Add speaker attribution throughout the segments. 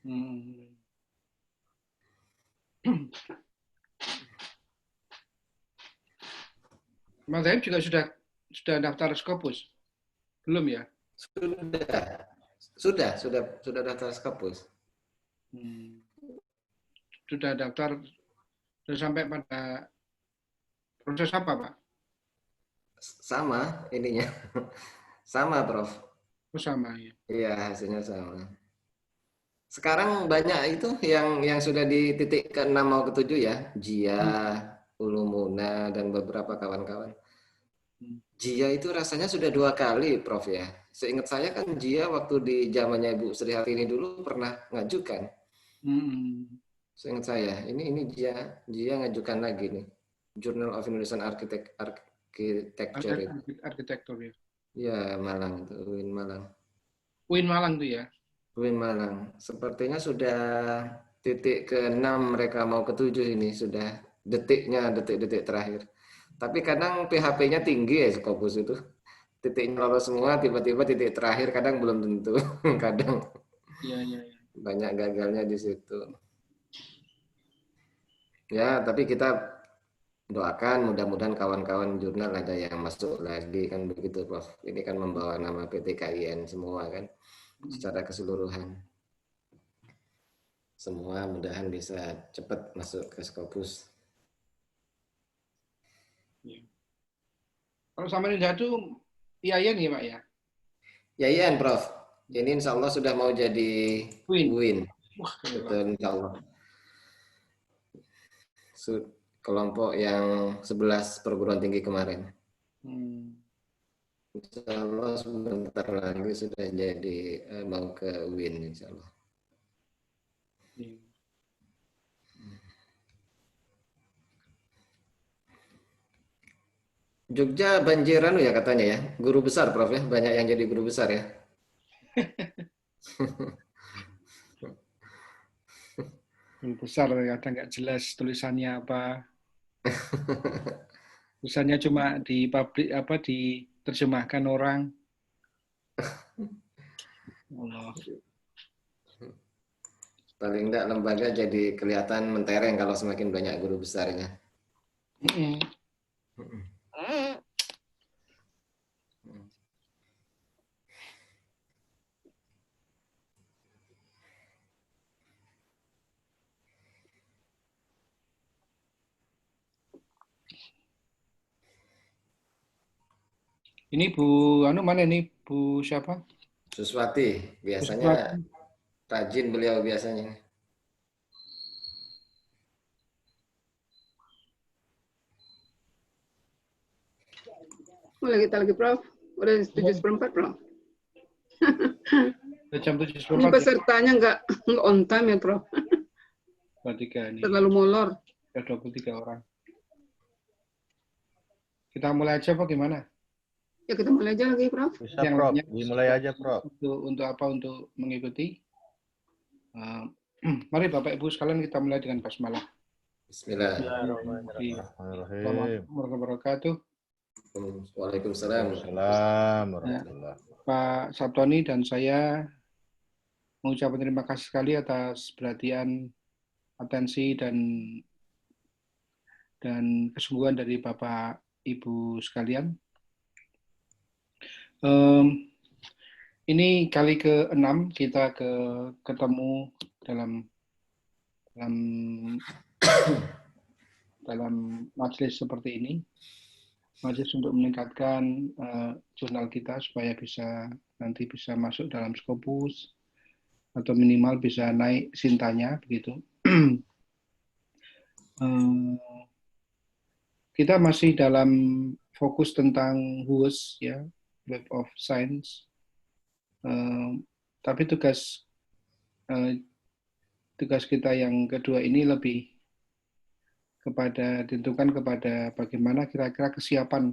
Speaker 1: Hmm. Mas Zaim juga sudah daftar Scopus? Belum ya?
Speaker 2: Sudah daftar Skopus.
Speaker 1: Hmm. Sudah daftar, sudah sampai pada proses apa, Pak?
Speaker 2: Sama ininya. Sama, Prof.
Speaker 1: Oh, sama ya.
Speaker 2: Iya, hasilnya sama. Sekarang banyak itu yang sudah di titik ke-6 mau ke-7 ya. Jia,
Speaker 1: Hmm.
Speaker 2: Ulumuna, dan beberapa kawan-kawan.
Speaker 1: Hmm.
Speaker 2: Jia itu rasanya sudah 2 kali, Prof ya. Seingat saya kan Jia waktu di zamannya Ibu Sri Hartini dulu pernah ngajukan.
Speaker 1: Hmm.
Speaker 2: Seingat saya, ini Jia ngajukan lagi nih. Journal of Indonesian Architecture itu.
Speaker 1: Arsitektur ya.
Speaker 2: Ya, Malang itu, UIN Malang.
Speaker 1: UIN Malang tuh ya.
Speaker 2: UIN Malang. Sepertinya sudah titik ke-6 mereka mau ke-7 ini sudah detik-detik terakhir. Tapi kadang PHP-nya tinggi ya Scopus itu. Titiknya lolos semua, tiba-tiba titik terakhir kadang belum tentu. Kadang
Speaker 1: Iya, iya, iya.
Speaker 2: banyak gagalnya di situ. Ya, tapi kita doakan mudah-mudahan kawan-kawan jurnal ada yang masuk lagi kan begitu Prof. Ini kan membawa nama PT KIN semua kan
Speaker 1: Hmm.
Speaker 2: secara keseluruhan. Semua mudahan bisa cepat masuk ke Scopus.
Speaker 1: Iya. Kalau sama Ninja itu IAIN ya, Pak ya?
Speaker 2: Ya iya Prof. Ini insya Allah sudah mau jadi
Speaker 1: UIN.
Speaker 2: UIN.
Speaker 1: Wah, keren banget.
Speaker 2: Betul insya Allah. Kelompok yang 11 perguruan tinggi kemarin.
Speaker 1: Hmm.
Speaker 2: Insya Allah sebentar lagi sudah jadi mau ke UIN insya Allah.
Speaker 1: Iya.
Speaker 2: Jogja banjiran ya katanya ya. Guru besar Prof ya. Banyak yang jadi guru besar ya.
Speaker 1: Guru besar kadang nggak jelas tulisannya apa. Tulisannya cuma di publik apa diterjemahkan orang. Allah.
Speaker 2: Paling enggak lembaga jadi kelihatan mentereng kalau semakin banyak guru besarnya.
Speaker 1: Mm-mm. Ini Bu anu mana ini Bu siapa?
Speaker 2: Suswati
Speaker 1: Bu
Speaker 2: biasanya
Speaker 1: Suprati.
Speaker 2: rajin beliau biasanya.
Speaker 3: Mulai kita lagi, Prof. Udah 7:04, Prof.
Speaker 1: Jam
Speaker 3: Ini
Speaker 1: 7.04 ya.
Speaker 3: pesertanya nggak on time ya, Prof.
Speaker 1: 23 ini.
Speaker 3: Terlalu molor.
Speaker 1: Ada 23 orang. Kita mulai aja Pak gimana?
Speaker 3: Ya kita mulai aja lagi, Prof.
Speaker 4: Bisa,
Speaker 1: Yang
Speaker 4: Prof.
Speaker 1: lainnya
Speaker 4: Dimulai aja, Prof.
Speaker 1: untuk apa? Untuk mengikuti. Mari Bapak Ibu sekalian kita mulai dengan basmalah.
Speaker 2: Bismillah.
Speaker 4: Bismillahirrahmanirrahim.
Speaker 1: Warahmatullahi wabarakatuh.
Speaker 2: Waalaikumsalam.
Speaker 4: Assalamualaikum.
Speaker 1: Pak Sabtoni dan saya mengucapkan terima kasih sekali atas perhatian, atensi dan kesungguhan dari Bapak Ibu sekalian. Ini kali ke-6 kita ketemu dalam majelis seperti ini. Majelis untuk meningkatkan jurnal kita supaya nanti bisa masuk dalam Scopus atau minimal bisa naik sintanya begitu. Kita masih dalam fokus tentang WUS ya, Web of Science. Tapi tugas kita yang kedua ini lebih ditentukan kepada bagaimana kira-kira kesiapan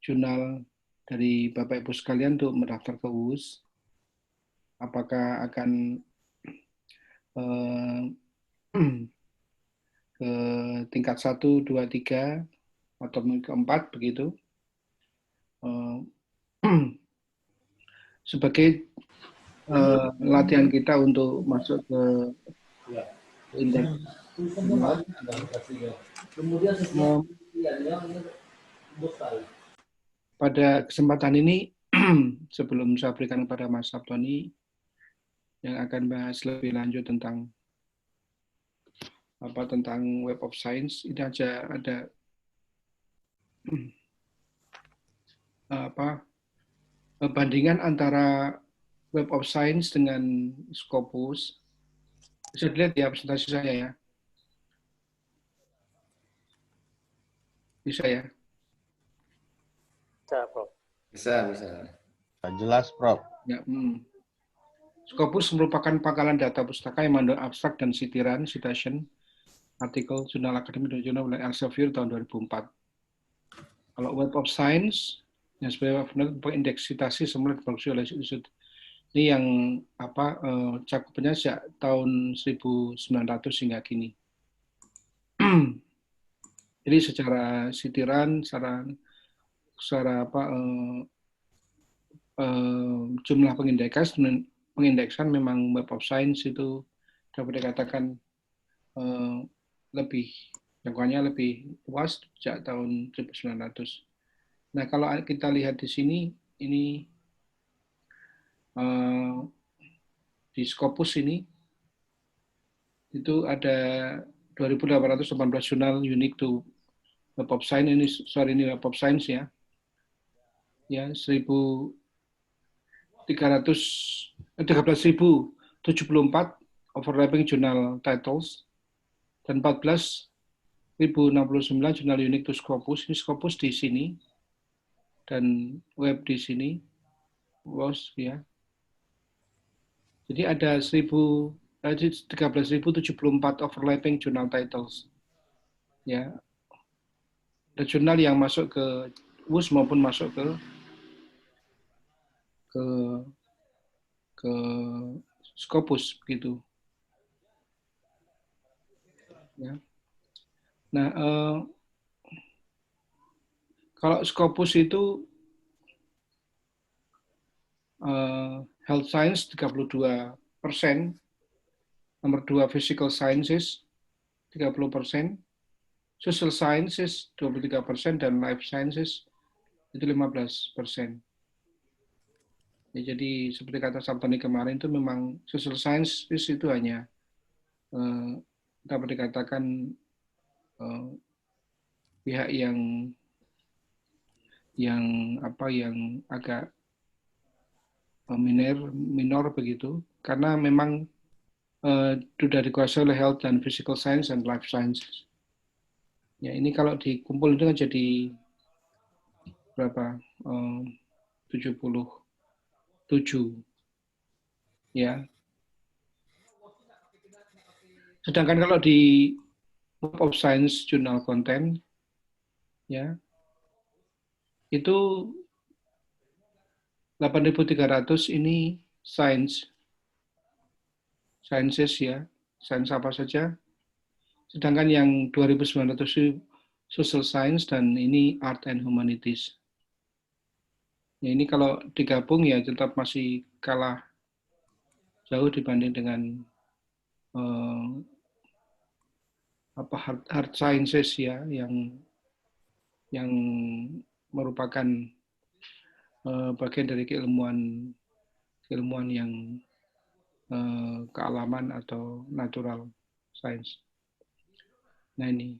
Speaker 1: jurnal dari Bapak Ibu sekalian untuk mendaftar ke WUS. Apakah akan ke tingkat 1, 2, 3 atau ke-4 begitu. Sebagai latihan kita untuk masuk ke indeks. Pada kesempatan ini, sebelum saya berikan kepada Mas Sabtoni yang akan bahas lebih lanjut tentang Web of Science, ini aja ada bandingan antara Web of Science dengan Scopus. Bisa dilihat ya presentasi saya ya. Bisa ya?
Speaker 5: Bisa, Prof.
Speaker 2: Bisa.
Speaker 4: Jelas, Prof.
Speaker 1: Ya, Scopus merupakan pangkalan data pustaka yang mengandung abstrak dan sitiran, citation, artikel, jurnal akademik dan jurnal oleh Elsevier tahun 2004. Kalau Web of Science, yang sebagai indeks citasi semula diproduksi oleh institut. Ini yang cakupannya sejak tahun 1900 hingga kini. Jadi secara sitiran, secara jumlah pengindeksan memang Web of Science itu dapat dikatakan jangkauannya lebih luas sejak tahun 1900. Nah, kalau kita lihat di sini, ini di Scopus ini, itu ada 2.818 jurnal unique to Web of Science. Ini Web of Science ya. Ya, 13.074 overlapping journal titles dan 14.069 jurnal unique to Scopus. Ini Scopus di sini dan web di sini, WOS ya. Jadi ada 13.074 overlapping journal titles. Ya. Ada jurnal yang masuk ke WOS maupun masuk ke Scopus begitu. Ya. Nah, kalau Scopus itu Health Science 32%, nomor 2 Physical Sciences 30%, Social Sciences 23%, dan Life Sciences itu 15%. Ya, jadi seperti kata Sabtoni kemarin itu memang Social Sciences itu hanya dapat dikatakan pihak yang agak minor begitu, karena memang sudah dikuasai oleh Health dan Physical Science dan Life Sciences. Ya, ini kalau dikumpul itu kan jadi berapa? 77. Ya. Sedangkan kalau di Web of Science Journal Content, ya, itu 8.300 ini sciences ya, sains apa saja. Sedangkan yang 2.900 social science dan ini art and humanities. Ya, ini kalau digabung ya tetap masih kalah jauh dibanding dengan hard sciences ya, yang merupakan bagian dari keilmuan yang kealaman atau natural science. Nah, ini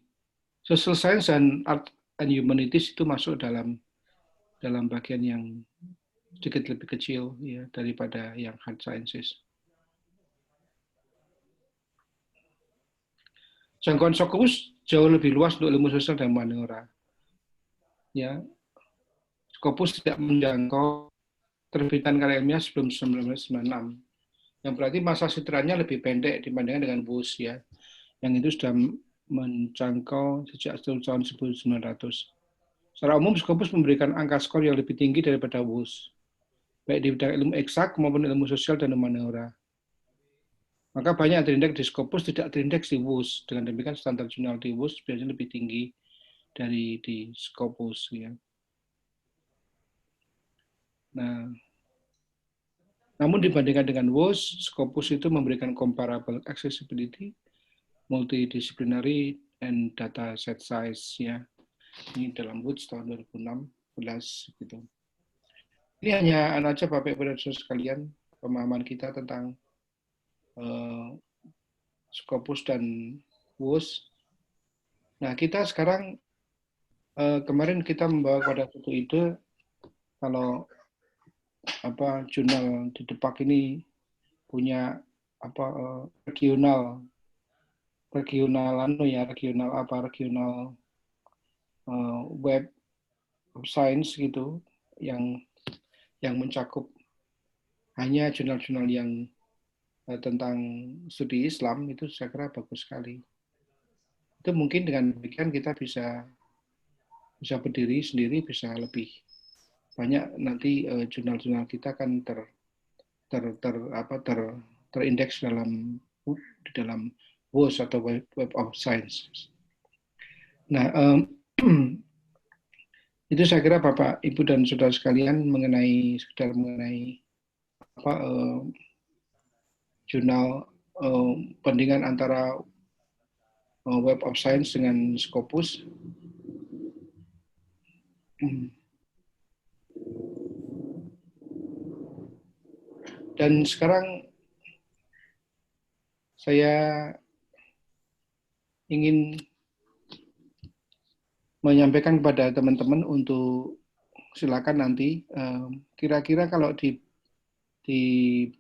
Speaker 1: social science dan art and humanities itu masuk dalam bagian yang sedikit lebih kecil ya daripada yang hard sciences. Jangkauan Scopus jauh lebih luas untuk ilmu sosial dan humaniora. Ya, Scopus tidak menjangkau terbitan karya ilmiah sebelum 1996. Yang berarti masa sitirannya lebih pendek dibandingkan dengan WOS ya, yang itu sudah menjangkau sejak tahun 1900. Secara umum, Scopus memberikan angka skor yang lebih tinggi daripada WOS, baik di bidang ilmu eksak maupun ilmu sosial dan humaniora. Maka banyak yang terindeks di Scopus tidak terindeks di WOS. Dengan demikian standar jurnal di WOS biasanya lebih tinggi dari di Scopus ya. Nah, Namun dibandingkan dengan WOS, Scopus itu memberikan comparable accessibility, multidisciplinary, and data set size ya. Ini dalam WOS tahun 2016 gitu. Ini hanya aja Bapak Ibu dan Saudara sekalian pemahaman kita tentang Scopus dan WOS. Nah, kita sekarang kemarin kita membawa pada satu ide kalau jurnal di Depak ini punya regional web of science gitu yang mencakup hanya jurnal-jurnal yang tentang studi Islam, itu saya kira bagus sekali. Itu mungkin dengan demikian kita bisa berdiri sendiri, bisa lebih banyak nanti jurnal-jurnal kita kan terindeks di dalam WOS atau Web of Science. Nah, itu saya kira Bapak, Ibu dan Saudara sekalian mengenai jurnal bandingan antara Web of Science dengan Scopus. Dan sekarang saya ingin menyampaikan kepada teman-teman untuk silakan nanti kira-kira kalau dibanding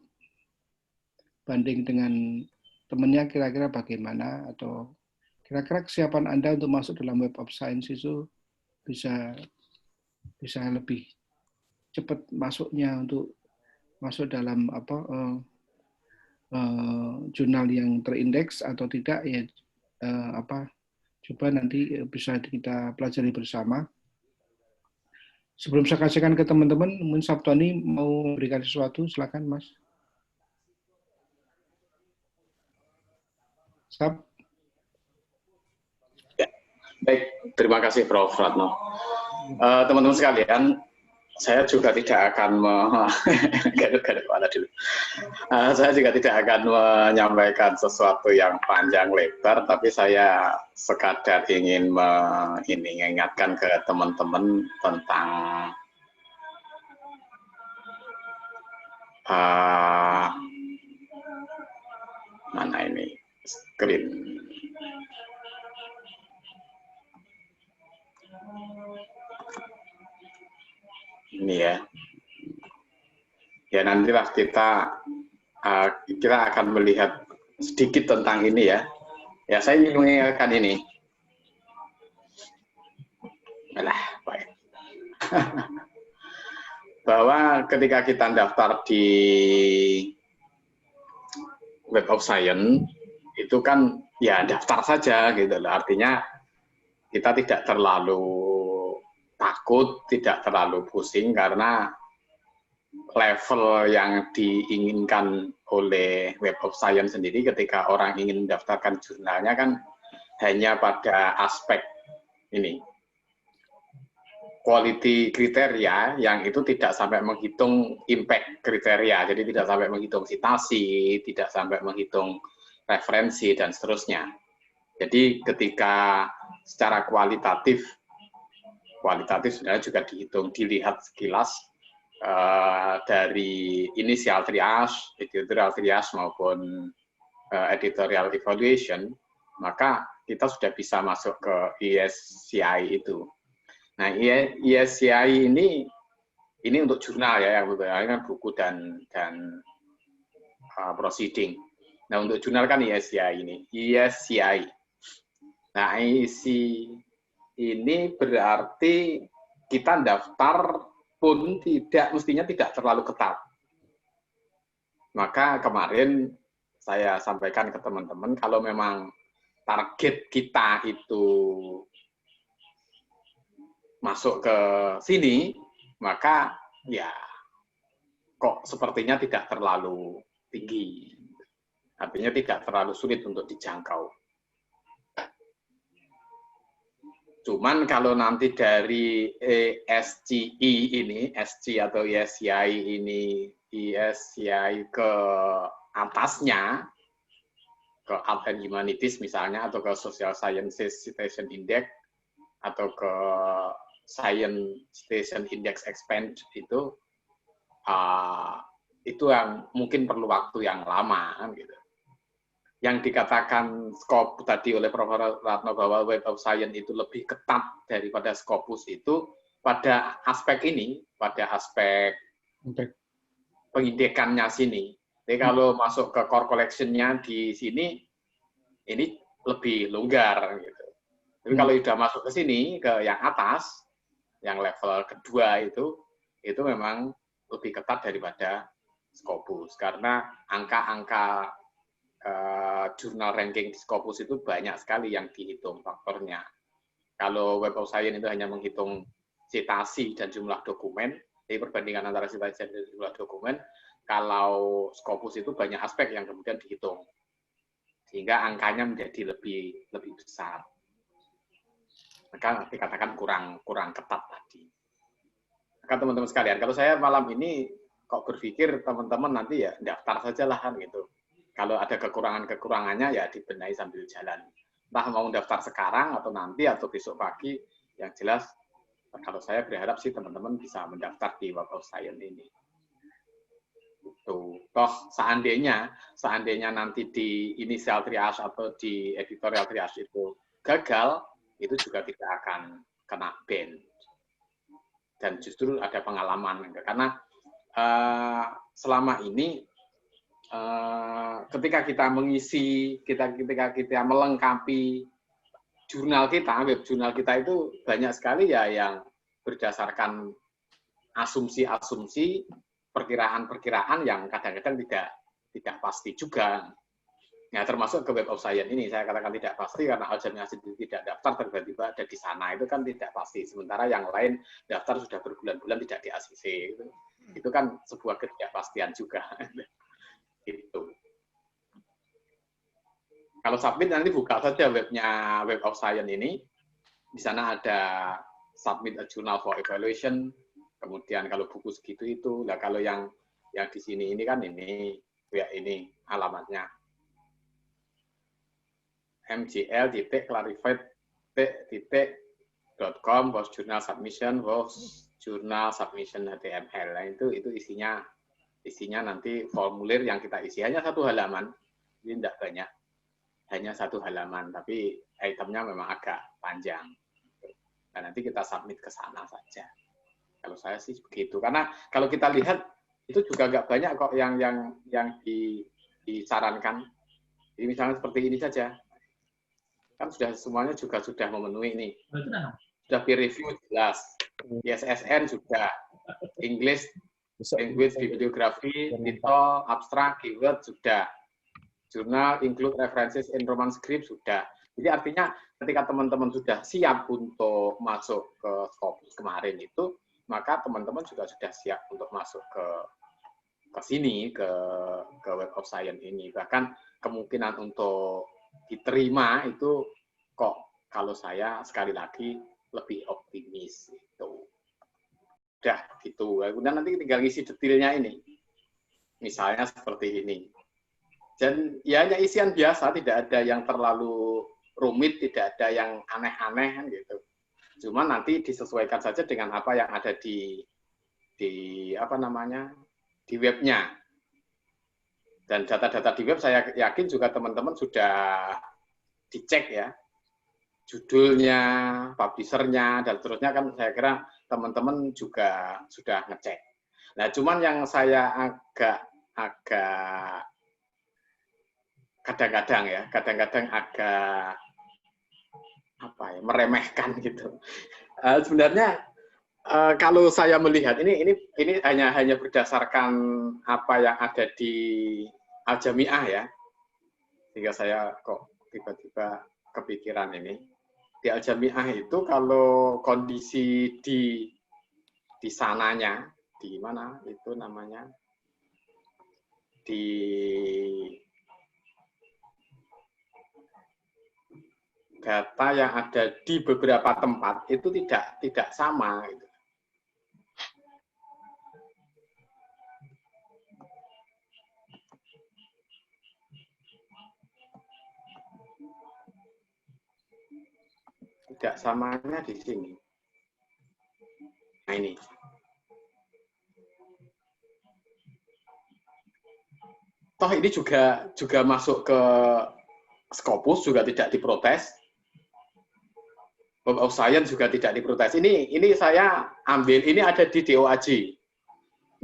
Speaker 1: dengan temannya kira-kira bagaimana, atau kira-kira kesiapan Anda untuk masuk dalam Web of Science itu bisa lebih cepat masuknya untuk masuk dalam jurnal yang terindeks atau tidak ya, coba nanti bisa kita pelajari bersama. Sebelum saya kasihkan ke teman-teman, mungkin Sabtoni mau memberikan sesuatu, silakan Mas. Sab.
Speaker 6: Ya, baik, terima kasih Prof. Ratno. Teman-teman sekalian, saya juga tidak akan saya juga tidak akan menyampaikan sesuatu yang panjang lebar, tapi saya sekadar ingin mengingatkan ke teman-teman tentang mana ini screen. Ini ya nantilah kita akan melihat sedikit tentang ini ya. Ya, saya ingin mengingatkan ini. Baik. Bahwa ketika kita daftar di Web of Science itu kan ya daftar saja gitu loh. Artinya kita tidak terlalu takut, tidak terlalu pusing, karena level yang diinginkan oleh Web of Science sendiri ketika orang ingin mendaftarkan jurnalnya kan hanya pada aspek ini, quality kriteria, yang itu tidak sampai menghitung impact kriteria, jadi tidak sampai menghitung citasi, tidak sampai menghitung referensi, dan seterusnya. Jadi ketika secara kualitatif sebenarnya juga dihitung, dilihat sekilas dari initial triage, editorial triage maupun editorial evaluation, maka kita sudah bisa masuk ke ESCI itu. Nah, ESCI ini untuk jurnal ya, yang kan buku dan proceeding. Nah, untuk jurnal kan ESCI ini, ESCI. Nah, ini berarti kita daftar pun mestinya tidak terlalu ketat. Maka kemarin saya sampaikan ke teman-teman, kalau memang target kita itu masuk ke sini, maka ya kok sepertinya tidak terlalu tinggi. Artinya tidak terlalu sulit untuk dijangkau. Cuman kalau nanti dari SCI ini, SC atau ESCI ini ISCI ke atasnya, ke Art and Humanities misalnya, atau ke Social Sciences Citation Index, atau ke Science Citation Index Expand itu yang mungkin perlu waktu yang lama, kan gitu. Yang dikatakan Scopus tadi oleh Prof. Ratno bahwa Web of Science itu lebih ketat daripada Scopus itu pada aspek ini, pada aspek pengindekannya sini. Jadi kalau masuk ke core collection-nya di sini, ini lebih longgar gitu. Tapi kalau sudah masuk ke sini, ke yang atas, yang level kedua itu memang lebih ketat daripada Scopus. Karena angka-angka jurnal ranking di Scopus itu banyak sekali yang dihitung faktornya. Kalau Web of Science itu hanya menghitung citasi dan jumlah dokumen, jadi perbandingan antara citasi dan jumlah dokumen, kalau Scopus itu banyak aspek yang kemudian dihitung. Sehingga angkanya menjadi lebih besar. Maka dikatakan kurang ketat tadi. Maka teman-teman sekalian, kalau saya malam ini kok berpikir teman-teman nanti ya daftar sajalah kan gitu. Kalau ada kekurangannya ya dibenahi sambil jalan. Entah mau daftar sekarang atau nanti atau besok pagi, yang jelas kalau saya berharap sih teman-teman bisa mendaftar di Web of Science ini. Itu. Toh seandainya nanti di initial triage atau di editorial triage itu gagal, itu juga tidak akan kena ban. Dan justru ada pengalaman. Karena selama ini ketika kita mengisi, ketika kita melengkapi jurnal kita, web jurnal kita itu banyak sekali ya yang berdasarkan asumsi-asumsi, perkiraan-perkiraan yang kadang-kadang tidak pasti juga. Ya, termasuk ke Web of Science ini, saya katakan tidak pasti karena Al-Jamiah sendiri tidak daftar, tiba-tiba ada di sana, itu kan tidak pasti. Sementara yang lain daftar sudah berbulan-bulan tidak di ACC. Itu kan sebuah ketidakpastian juga. Gitu. Kalau submit nanti buka saja webnya Web of Science ini. Di sana ada submit a journal for evaluation. Kemudian kalau buku segitu itu. Nah kalau yang di sini ini kan ini alamatnya. mgl.clarified.com journal submission HTML. Nah, itu isinya nanti formulir yang kita isi hanya satu halaman, ini tidak banyak, hanya satu halaman, tapi itemnya memang agak panjang. Nah, nanti kita submit ke sana saja. Kalau saya sih begitu, karena kalau kita lihat itu juga agak banyak kok yang disarankan. Jadi misalnya seperti ini saja, kan semuanya juga sudah memenuhi ini, sudah peer review jelas, ISSN sudah, English language bibliografi, title, abstrak, keyword sudah. Jurnal include references in Roman script sudah. Jadi artinya ketika teman-teman sudah siap untuk masuk ke Scopus kemarin itu, maka teman-teman juga sudah siap untuk masuk ke sini, ke Web of Science ini. Bahkan kemungkinan untuk diterima itu kok kalau saya sekali lagi lebih optimis itu. Udah gitu. Kemudian nanti tinggal ngisi detailnya ini. Misalnya seperti ini. Dan ya hanya isian biasa, tidak ada yang terlalu rumit, tidak ada yang aneh-aneh gitu. Cuma nanti disesuaikan saja dengan apa yang ada di webnya. Dan data-data di web saya yakin juga teman-teman sudah dicek ya. Judulnya, publishernya, dan seterusnya kan saya kira teman-teman juga sudah ngecek. Nah, cuman yang saya agak kadang-kadang agak meremehkan gitu. Sebenarnya kalau saya melihat ini hanya berdasarkan apa yang ada di Al-Jamiah ya. Sehingga saya kok tiba-tiba kepikiran ini. Di Al-Jamiah itu kalau kondisi di sananya, di mana itu namanya, di data yang ada di beberapa tempat itu tidak sama. Gitu. tidak samanya di sini. Nah ini. Toh ini juga masuk ke Scopus, juga tidak diprotes. Web of Science juga tidak diprotes. Ini saya ambil, ini ada di DOAJ.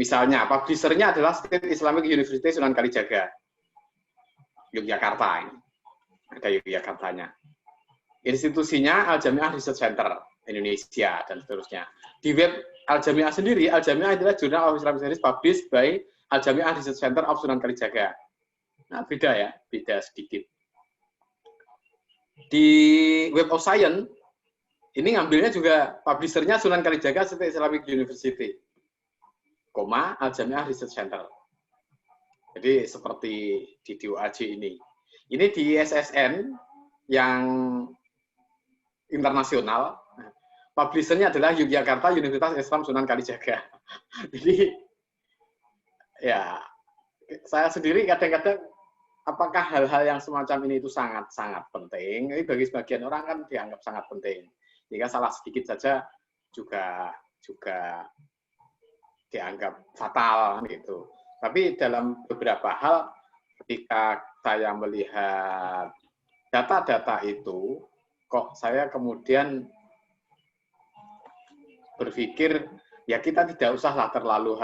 Speaker 6: Misalnya, publishernya adalah State Islamic University Sunan Kalijaga, Yogyakarta. Ini ada Yogyakartanya. Institusinya Al-Jami'ah Research Center Indonesia, dan seterusnya. Di web Al-Jami'ah sendiri, Al-Jami'ah adalah Journal of Islamic Studies published by Al-Jami'ah Research Center of Sunan Kalijaga. Nah, beda ya, beda sedikit. Di Web of Science, ini ngambilnya juga publishernya Sunan Kalijaga State Islamic University, Al-Jami'ah Research Center. Jadi seperti di DOAJ ini. Ini di SSN yang internasional, publishernya adalah Yogyakarta Universitas Islam Sunan Kalijaga. Jadi ya, saya sendiri kadang-kadang apakah hal-hal yang semacam ini itu sangat-sangat penting? Ini bagi sebagian orang kan dianggap sangat penting. Jika salah sedikit saja juga dianggap fatal gitu. Tapi dalam beberapa hal ketika saya melihat data-data itu, kok saya kemudian berpikir ya kita tidak usahlah terlalu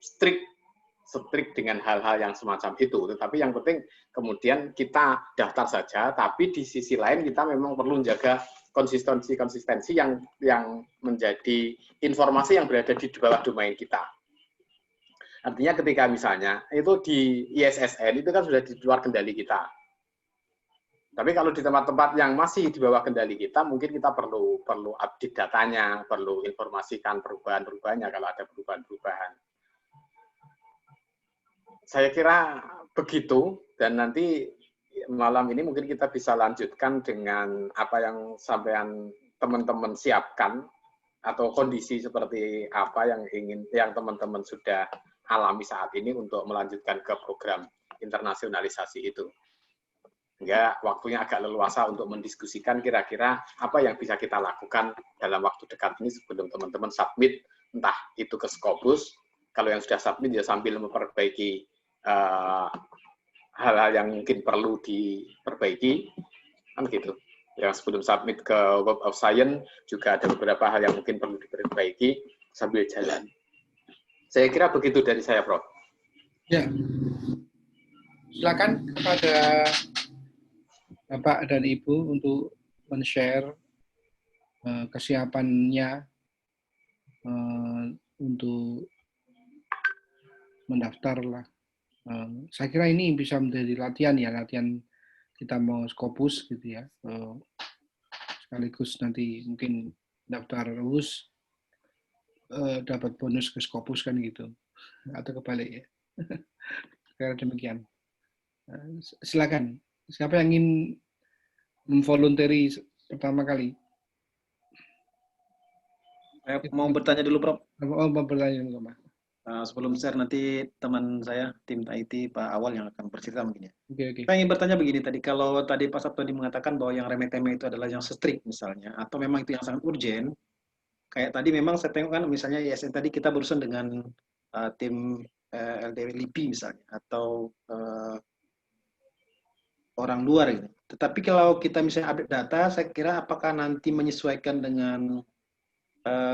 Speaker 6: strict dengan hal-hal yang semacam itu. Tetapi yang penting kemudian kita daftar saja, tapi di sisi lain kita memang perlu menjaga konsistensi yang menjadi informasi yang berada di bawah domain kita. Artinya ketika misalnya itu di ISSN itu kan sudah di luar kendali kita. Tapi kalau di tempat-tempat yang masih di bawah kendali kita, mungkin kita perlu update datanya, perlu informasikan perubahan-perubahannya kalau ada perubahan-perubahan. Saya kira begitu, dan nanti malam ini mungkin kita bisa lanjutkan dengan apa yang sampean teman-teman siapkan atau kondisi seperti apa yang teman-teman sudah alami saat ini untuk melanjutkan ke program internasionalisasi itu. Hingga waktunya agak leluasa untuk mendiskusikan kira-kira apa yang bisa kita lakukan dalam waktu dekat ini sebelum teman-teman submit, entah itu ke Scopus, kalau yang sudah submit ya sambil memperbaiki hal-hal yang mungkin perlu diperbaiki, kan gitu. Yang sebelum submit ke Web of Science juga ada beberapa hal yang mungkin perlu diperbaiki sambil jalan. Saya kira begitu dari saya, Prof.
Speaker 1: Ya, silakan kepada Bapak dan Ibu untuk men-share kesiapannya untuk mendaftar lah. Saya kira ini bisa menjadi latihan kita mau Scopus gitu ya. Sekaligus nanti mungkin daftar lulus dapat bonus ke Scopus kan gitu. Atau kebalik ya. Kira demikian. Silakan. Siapa yang ingin memvolunteri pertama kali?
Speaker 7: Saya mau bertanya dulu, Prof.
Speaker 1: Oh, mau bertanya dulu, Pak.
Speaker 7: Sebelum share nanti teman saya, tim IT, Pak Awal yang akan bercerita mungkin ya.
Speaker 1: Oke.
Speaker 7: Saya ingin bertanya begini tadi, kalau tadi Pak Sabtoni mengatakan bahwa yang remeh-temeh itu adalah yang strict misalnya, atau memang itu yang sangat urgent, kayak tadi memang saya tengok kan misalnya ISN tadi kita berurusan dengan tim LDLIPI misalnya, atau orang luar gitu. Tetapi kalau kita misalnya update data, saya kira apakah nanti menyesuaikan dengan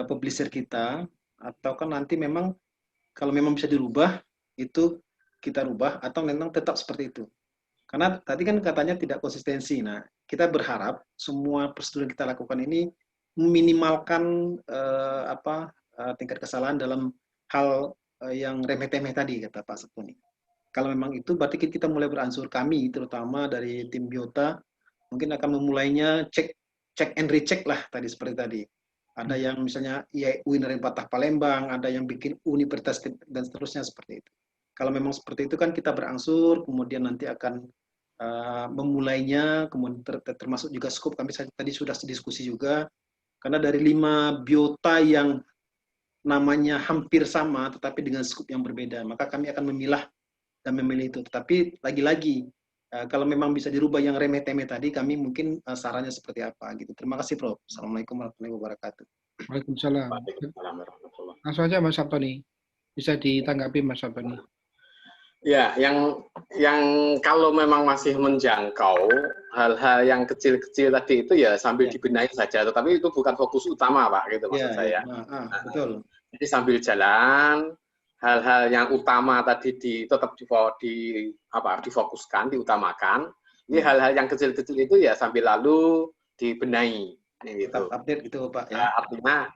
Speaker 7: publisher kita, atau kan nanti memang kalau memang bisa dirubah, itu kita rubah, atau memang tetap seperti itu. Karena tadi kan katanya tidak konsistensi. Nah, kita berharap semua prosedur yang kita lakukan ini meminimalkan tingkat kesalahan dalam hal yang remeh-temeh tadi, kata Pak Sabtoni. Kalau memang itu, berarti kita mulai beransur, kami terutama dari tim Biota, mungkin akan memulainya check and recheck lah tadi seperti tadi. Ada yang misalnya UIN Patah Palembang, ada yang bikin universitas dan seterusnya seperti itu. Kalau memang seperti itu kan kita berangsur, kemudian nanti akan memulainya, kemudian termasuk juga skop kami tadi sudah diskusi juga, karena dari 5 biota yang namanya hampir sama, tetapi dengan skop yang berbeda, maka kami akan memilah dan memilih itu. Tetapi lagi-lagi Kalau memang bisa dirubah yang remeh-temeh tadi, kami mungkin sarannya seperti apa gitu. Terima kasih, Prof. Assalamualaikum warahmatullahi wabarakatuh.
Speaker 1: Waalaikumsalam.
Speaker 6: Waalaikumsalam warahmatullahi.
Speaker 1: Langsung aja Mas Sabtoni. Bisa ditanggapi Mas Sabtoni.
Speaker 6: Ya, yang kalau memang masih menjangkau hal-hal yang kecil-kecil tadi itu ya sambil dibenahi saja, tetapi itu bukan fokus utama, Pak, gitu maksud saya.
Speaker 7: Betul.
Speaker 6: Jadi sambil jalan, hal-hal yang utama tadi tetap difokuskan, diutamakan. Ini hal-hal yang kecil-kecil itu ya sambil lalu dibenahi. Gitu.
Speaker 7: Update gitu, Pak. Ya.
Speaker 6: Artinya,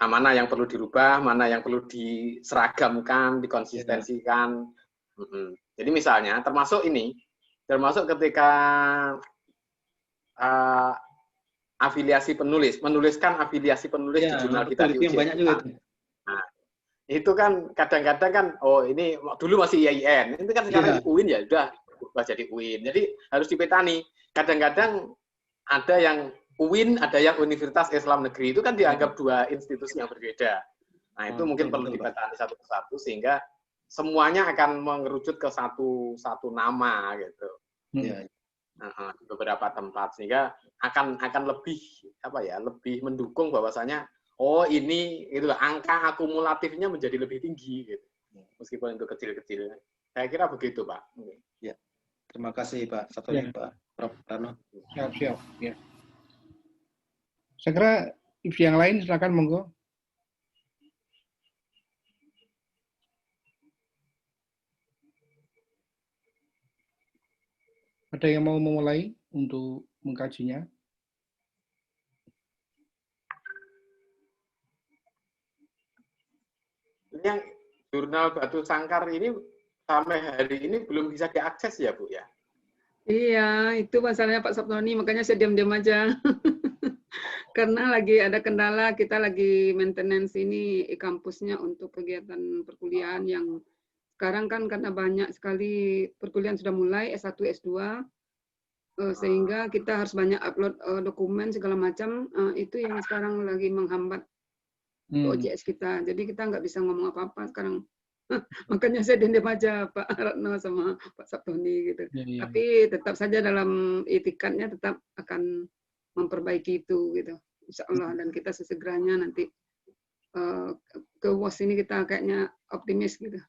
Speaker 6: mana yang perlu dirubah, mana yang perlu diseragamkan, dikonsistensikan. Jadi misalnya, termasuk ketika afiliasi penulis, menuliskan afiliasi penulis di jurnal kita di ujian.
Speaker 7: Banyak juga itu.
Speaker 6: Nah, itu kan kadang-kadang kan, oh ini dulu masih IAIN, itu kan sekarang UIN ya udah berubah jadi UIN. Jadi harus dipetani. Kadang-kadang ada yang UIN, ada yang Universitas Islam Negeri, itu kan dianggap dua institusi yang berbeda. Nah itu mungkin perlu dipetani satu persatu sehingga semuanya akan mengerucut ke satu nama gitu. Beberapa tempat sehingga akan lebih lebih mendukung bahwasanya ini itu angka akumulatifnya menjadi lebih tinggi gitu. Meskipun itu kecil-kecil. Saya kira begitu, Pak.
Speaker 7: Ya. Terima kasih, Pak. Satu lagi, Pak. Prof. Rano.
Speaker 1: Siap. Ya. Saya kira yang lain silakan monggo. Ada yang mau memulai untuk mengkajinya?
Speaker 6: Yang jurnal Batu Sangkar ini sampai hari ini belum bisa diakses ya, Bu ya?
Speaker 3: Iya, itu masalahnya Pak Sabtoni, makanya saya diam-diam aja. Karena lagi ada kendala, kita lagi maintenance ini kampusnya untuk kegiatan perkuliahan yang sekarang kan karena banyak sekali perkuliahan sudah mulai S1, S2, sehingga kita harus banyak upload dokumen segala macam, itu yang sekarang lagi menghambat OJS kita. Jadi kita nggak bisa ngomong apa-apa sekarang. Makanya saya diam aja Pak Ratno sama Pak Sabtoni gitu. Tapi tetap saja dalam itikadnya tetap akan memperbaiki itu gitu, insya Allah, dan kita sesegeranya nanti ke WOS ini kita kayaknya optimis gitu.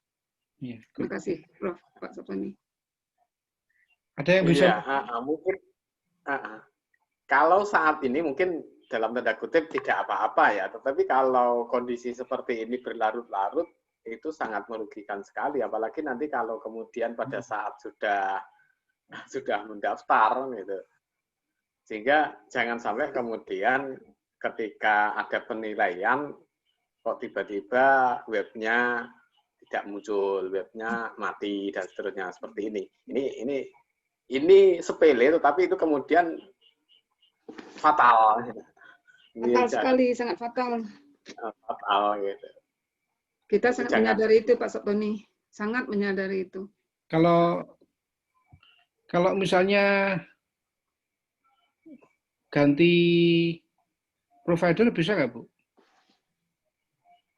Speaker 3: Terima kasih Prof. Pak Sabtoni.
Speaker 1: Ada yang bisa?
Speaker 6: Mungkin kalau saat ini mungkin dalam tanda kutip tidak apa-apa ya, tetapi kalau kondisi seperti ini berlarut-larut itu sangat merugikan sekali, apalagi nanti kalau kemudian pada saat sudah mendaftar gitu. Sehingga jangan sampai kemudian ketika ada penilaian kok tiba-tiba webnya tidak muncul, webnya mati dan seterusnya seperti ini. Ini sepele, tetapi itu kemudian fatal.
Speaker 3: Fatal sekali, sangat fatal.
Speaker 6: Fatal gitu.
Speaker 3: Kita sangat menyadari itu, Pak Sabtoni, sangat menyadari itu.
Speaker 1: Kalau misalnya ganti provider bisa nggak, Bu?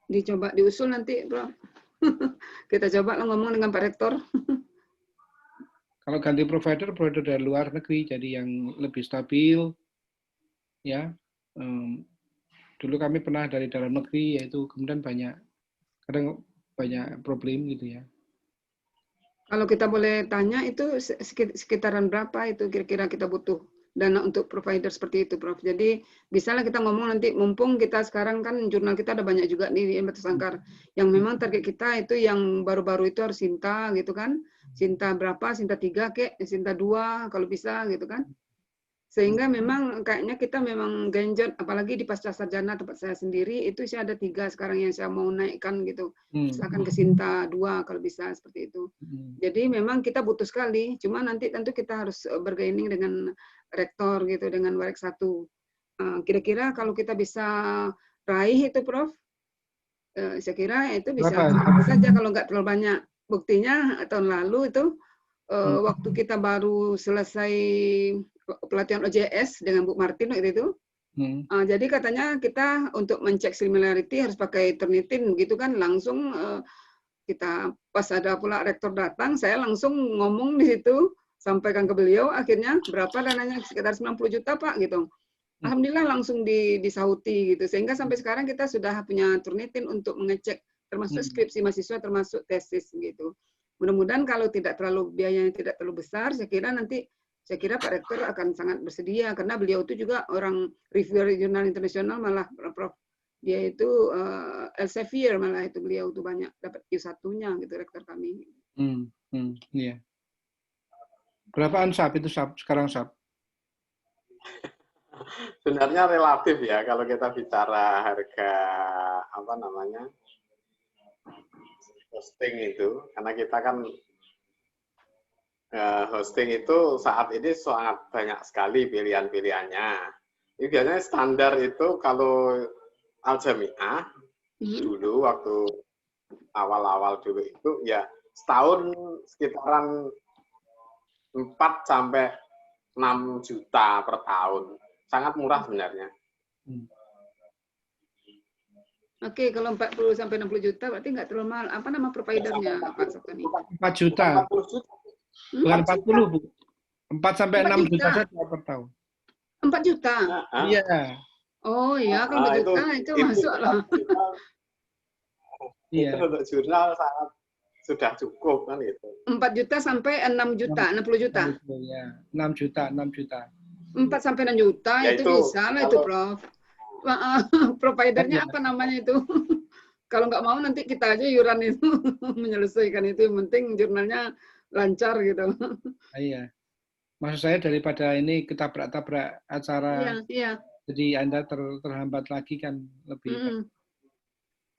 Speaker 3: Dicoba diusul nanti, Bro. Kita coba ngomong dengan Pak Rektor.
Speaker 1: Kalau ganti provider dari luar negeri, jadi yang lebih stabil, ya. Dulu kami pernah dari dalam negeri, yaitu kemudian kadang banyak problem gitu ya.
Speaker 3: Kalau kita boleh tanya, itu sekitaran berapa itu kira-kira kita butuh dana untuk provider seperti itu, Prof. Jadi bisalah kita ngomong nanti, mumpung kita sekarang kan jurnal kita ada banyak juga nih Batu Sangkar, yang memang target kita itu yang baru-baru itu harus Sinta gitu kan, Sinta berapa, Sinta 3 Sinta 2 kalau bisa gitu kan. Sehingga memang kayaknya kita memang genjot, apalagi di pasca sarjana tempat saya sendiri, itu saya ada 3 sekarang yang saya mau naikkan gitu. Silakan ke Sinta 2 kalau bisa seperti itu. Jadi memang kita butuh sekali, cuma nanti tentu kita harus bergaining dengan rektor gitu, dengan Warek 1. Kira-kira kalau kita bisa raih itu, Prof, saya kira itu bisa saja kalau nggak terlalu banyak. Buktinya tahun lalu itu, waktu kita baru selesai pelatihan OJS dengan Bu Martin waktu itu. Jadi katanya kita untuk mencek similarity harus pakai Turnitin gitu kan, langsung kita pas ada pula rektor datang, saya langsung ngomong di situ, sampaikan ke beliau, akhirnya berapa dananya, sekitar 90 juta Pak gitu. Alhamdulillah langsung disauti gitu, sehingga sampai sekarang kita sudah punya Turnitin untuk mengecek termasuk skripsi mahasiswa, termasuk tesis gitu. Mudah-mudahan kalau tidak terlalu biayanya tidak terlalu besar, saya kira Pak Rektor akan sangat bersedia karena beliau itu juga orang reviewer jurnal internasional, malah Prof. Dia itu Elsevier, malah itu beliau tuh banyak dapat Q1-nya gitu rektor kami.
Speaker 1: Iya. Berapaan SAP itu sekarang SAP?
Speaker 6: Sebenarnya relatif ya kalau kita bicara harga apa namanya hosting itu, karena kita kan hosting itu saat ini sangat banyak sekali pilihan-pilihannya. Ini biasanya standar itu kalau Al-Jami'ah dulu waktu awal-awal dulu itu ya setahun sekitaran 4 sampai 6 juta per tahun. Sangat murah sebenarnya.
Speaker 3: Oke, kalau 40 sampai 60 juta berarti nggak terlalu mahal. Apa nama providernya Pak Sabtoni?
Speaker 1: 4 juta.
Speaker 6: 40 juta.
Speaker 1: Bukan 40, Bu. 4 sampai 6 juta saja per tahun.
Speaker 3: 4 juta?
Speaker 1: Iya.
Speaker 3: Oh iya, kalau 4 juta itu masuk lah.
Speaker 6: Itu untuk jurnal sangat sudah cukup kan itu.
Speaker 3: 4 juta sampai 6 juta, 60 juta.
Speaker 1: Ya, 6 juta, 6 juta.
Speaker 3: 4 sampai 6 juta
Speaker 6: Ya
Speaker 3: itu
Speaker 6: itu,
Speaker 3: bisa lah itu, Prof. Providernya apa namanya itu? Kalau nggak mau nanti kita aja yuran itu menyelesaikan itu. Yang penting jurnalnya lancar gitu.
Speaker 1: Iya. Maksud saya daripada ini ketabrak-tabrak acara.
Speaker 3: Iya.
Speaker 1: Jadi Anda terhambat lagi kan lebih.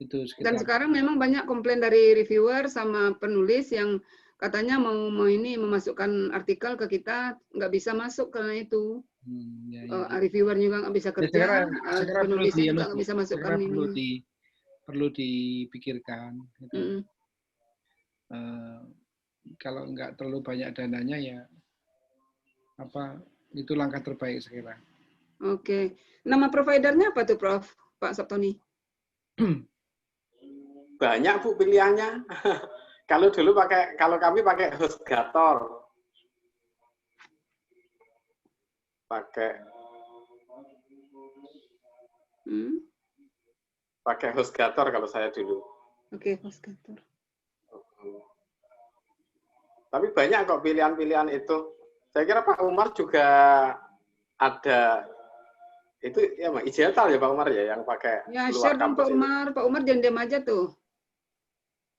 Speaker 1: Itu sekitar.
Speaker 3: Dan sekarang memang banyak komplain dari reviewer sama penulis yang katanya mau ini memasukkan artikel ke kita nggak bisa masuk karena itu. Reviewer juga nggak bisa kerja, penulisnya juga nggak bisa masukkan ini.
Speaker 1: Perlu dipikirkan. Gitu. Kalau nggak terlalu banyak dananya ya itu langkah terbaik saya kira.
Speaker 3: Oke. Nama providernya apa tuh Prof? Pak Sabtoni?
Speaker 6: Banyak Bu pilihannya. Kalau kami pakai HostGator. Pakai HostGator kalau saya dulu.
Speaker 3: Oke, HostGator.
Speaker 6: Tapi banyak kok pilihan-pilihan itu. Saya kira Pak Umar juga ada itu ya Pak Ijatal ya Pak Umar ya yang pakai.
Speaker 3: Ya share dong Pak Umar. Pak Umar jangan diam aja tuh.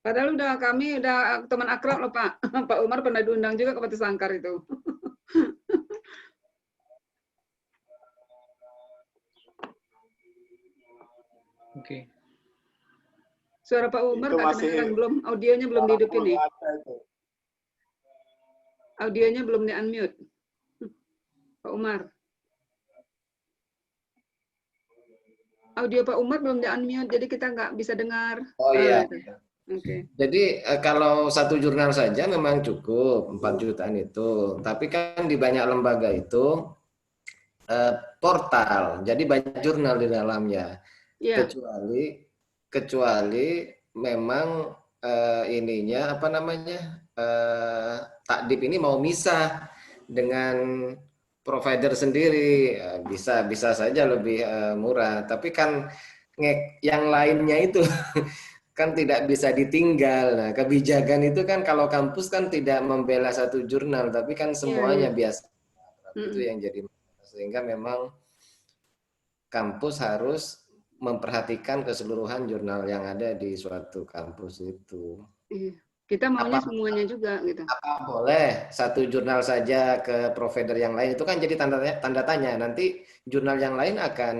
Speaker 3: Padahal kami udah teman akrab loh Pak. Pak Umar pernah diundang juga ke Batu Sangkar itu.
Speaker 1: Oke.
Speaker 3: Suara Pak Umar nggak kedengeran, belum, audionya belum dihidupin nih. Audionya belum di-unmute. Pak Umar. Audio Pak Umar belum di-unmute, jadi kita nggak bisa dengar.
Speaker 2: Oh iya.
Speaker 3: Oke.
Speaker 2: Jadi kalau satu jurnal saja memang cukup 4 jutaan itu. Tapi kan di banyak lembaga itu portal, jadi banyak jurnal di dalamnya. Yeah. Kecuali memang ininya apa namanya takdip ini mau misah dengan provider sendiri, bisa saja lebih murah. Tapi kan yang lainnya itu kan tidak bisa ditinggal. Nah, kebijakan itu kan kalau kampus kan tidak membela satu jurnal, tapi kan semuanya biasa. Itu yang jadi sehingga memang kampus harus memperhatikan keseluruhan jurnal yang ada di suatu kampus itu.
Speaker 3: Kita maunya semuanya juga gitu.
Speaker 2: Apa boleh satu jurnal saja ke provider yang lain, itu kan jadi tanda tanya. Nanti jurnal yang lain akan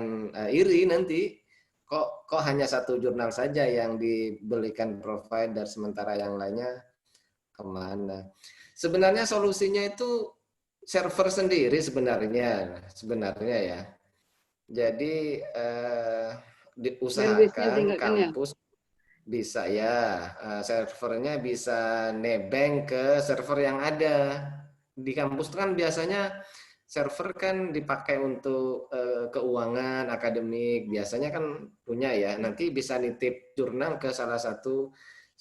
Speaker 2: iri nanti. Kok hanya satu jurnal saja yang dibelikan provider sementara yang lainnya kemana? Sebenarnya solusinya itu server sendiri sebenarnya ya. Jadi diusahakan kampus bisa servernya bisa nebeng ke server yang ada di kampus. Kan biasanya server kan dipakai untuk keuangan akademik, biasanya kan punya ya. Nanti bisa nitip jurnal ke salah satu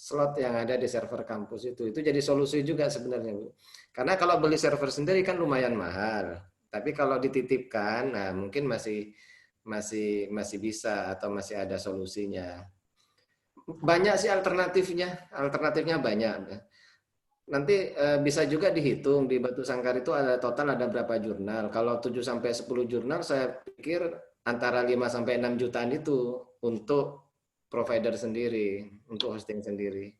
Speaker 2: slot yang ada di server kampus itu. Itu jadi solusi juga sebenarnya, Bu. Karena kalau beli server sendiri kan lumayan mahal. Tapi kalau dititipkan, nah mungkin masih bisa atau masih ada solusinya. Banyak sih alternatifnya banyak. Nanti bisa juga dihitung di Batu Sangkar itu ada total ada berapa jurnal. Kalau 7 sampai 10 jurnal saya pikir antara 5 sampai 6 jutaan itu untuk provider sendiri, untuk hosting sendiri.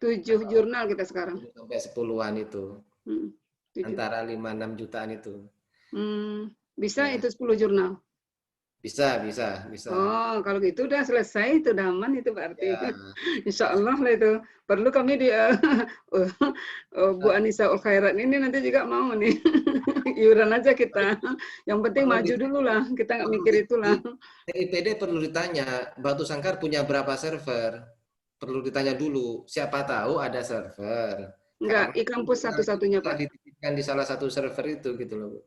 Speaker 3: 7 jurnal kita sekarang.
Speaker 2: 7 sampai 10-an itu.
Speaker 3: 7.
Speaker 2: Antara 5-6 jutaan itu.
Speaker 3: Bisa
Speaker 2: Ya.
Speaker 3: itu 10 jurnal?
Speaker 2: Bisa.
Speaker 3: Oh, kalau gitu udah selesai, itu udah aman itu berarti.
Speaker 2: Ya.
Speaker 3: Insya Allah lah itu. Perlu kami di Bu Anissa Ul Khairat ini nanti juga mau nih. Iuran aja kita. Yang penting maju dulu lah. Kita nggak mikir itulah.
Speaker 2: IPD perlu ditanya, Batu Sangkar punya berapa server? Perlu ditanya dulu. Siapa tahu ada server.
Speaker 3: Enggak, e-kampus satu-satunya, Pak.
Speaker 2: Dititipkan di salah satu server itu gitu loh, Bu.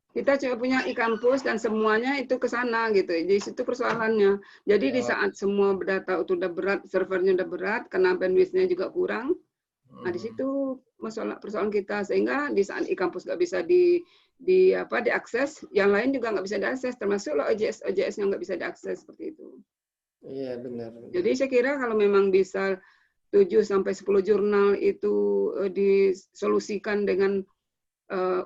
Speaker 3: Kita cuma punya e-kampus dan semuanya itu ke sana gitu. Di situ persoalannya. Jadi di saat semua data itu udah berat, servernya udah berat, karena bandwidth-nya juga kurang. Nah, di situ persoalan kita, sehingga di saat e-kampus nggak bisa diakses, yang lain juga nggak bisa diakses, termasuk OJS yang nggak bisa diakses seperti itu.
Speaker 2: Iya, benar.
Speaker 3: Jadi saya kira kalau memang bisa 7 sampai 10 jurnal itu disolusikan dengan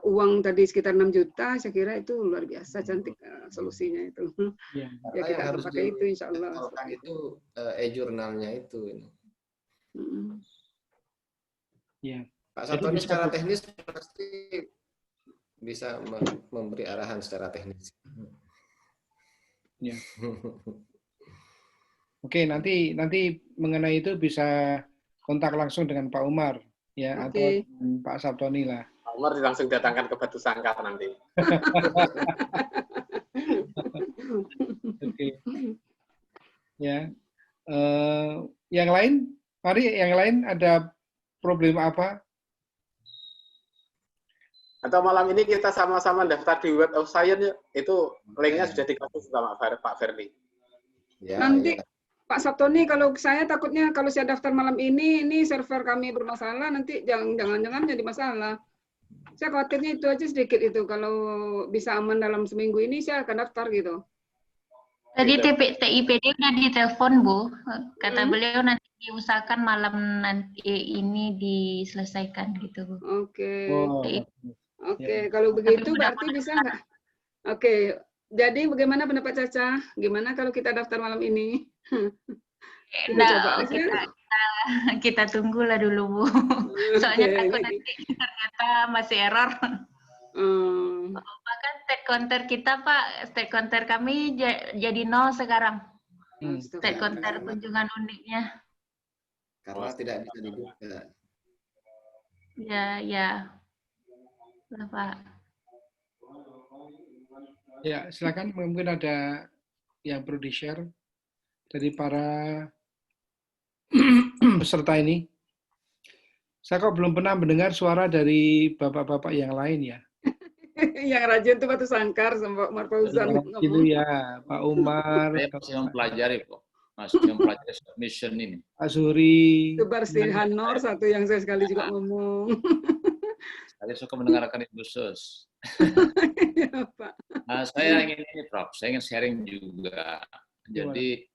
Speaker 3: uang tadi sekitar 6 juta, saya kira itu luar biasa cantik solusinya itu.
Speaker 1: Ya.
Speaker 3: Ya kita harus pakai itu insya Allah.
Speaker 2: Itu e-jurnalnya itu.
Speaker 1: Ya.
Speaker 2: Pak Santoni secara teknis pasti bisa memberi arahan secara teknis.
Speaker 1: Ya. Oke, nanti mengenai itu bisa kontak langsung dengan Pak Umar ya, atau dengan Pak Sabtoni lah.
Speaker 6: Pak Umar langsung datangkan ke Batu Sangkar nanti.
Speaker 1: Oke. Ya. Yang lain, mari yang lain ada problem apa?
Speaker 6: Atau malam ini kita sama-sama daftar di Web of Science yuk. Itu linknya sudah dikasih sama Pak Ferli.
Speaker 2: Ya,
Speaker 3: nanti
Speaker 2: ya.
Speaker 3: Pak Sabtoni, kalau saya takutnya kalau saya daftar malam ini server kami bermasalah, nanti jangan-jangan jadi masalah. Saya khawatirnya itu aja sedikit itu. Kalau bisa aman dalam seminggu ini, saya akan daftar gitu.
Speaker 8: Tadi TIPD udah ditelepon, Bu. Kata beliau nanti diusahakan malam nanti ini diselesaikan gitu, Bu.
Speaker 3: Oke. Oke,
Speaker 1: Ya.
Speaker 3: kalau begitu berarti bisa nggak? Oke, jadi bagaimana pendapat Caca? Gimana kalau kita daftar malam ini? Kita coba aja.
Speaker 8: Kita tunggulah dulu, Bu. Soalnya takut nanti ternyata masih error. Bahkan state counter kita, Pak, state counter kami jadi 0 sekarang. State counter kunjungan uniknya.
Speaker 2: Karena tidak bisa dibuka.
Speaker 8: Ya. Lah, Pak.
Speaker 1: Ya, silakan, mungkin ada yang perlu di-share dari para peserta ini. Saya kok belum pernah mendengar suara dari bapak-bapak yang lain ya.
Speaker 3: Yang rajin tuh Batu Sangkar sama Umar Fauzan.
Speaker 1: Itu ya, Pak Umar.
Speaker 9: Saya masih mempelajari kok. Masih mempelajari submission ini.
Speaker 1: Pak Suri.
Speaker 3: Itu Barstin Nur satu yang saya sekali juga ngomong.
Speaker 9: Saya suka mendengarkan Ibu Sus.
Speaker 3: Ya, Pak.
Speaker 9: Nah, saya ingin ini, Prof. Saya ingin sharing juga. Jadi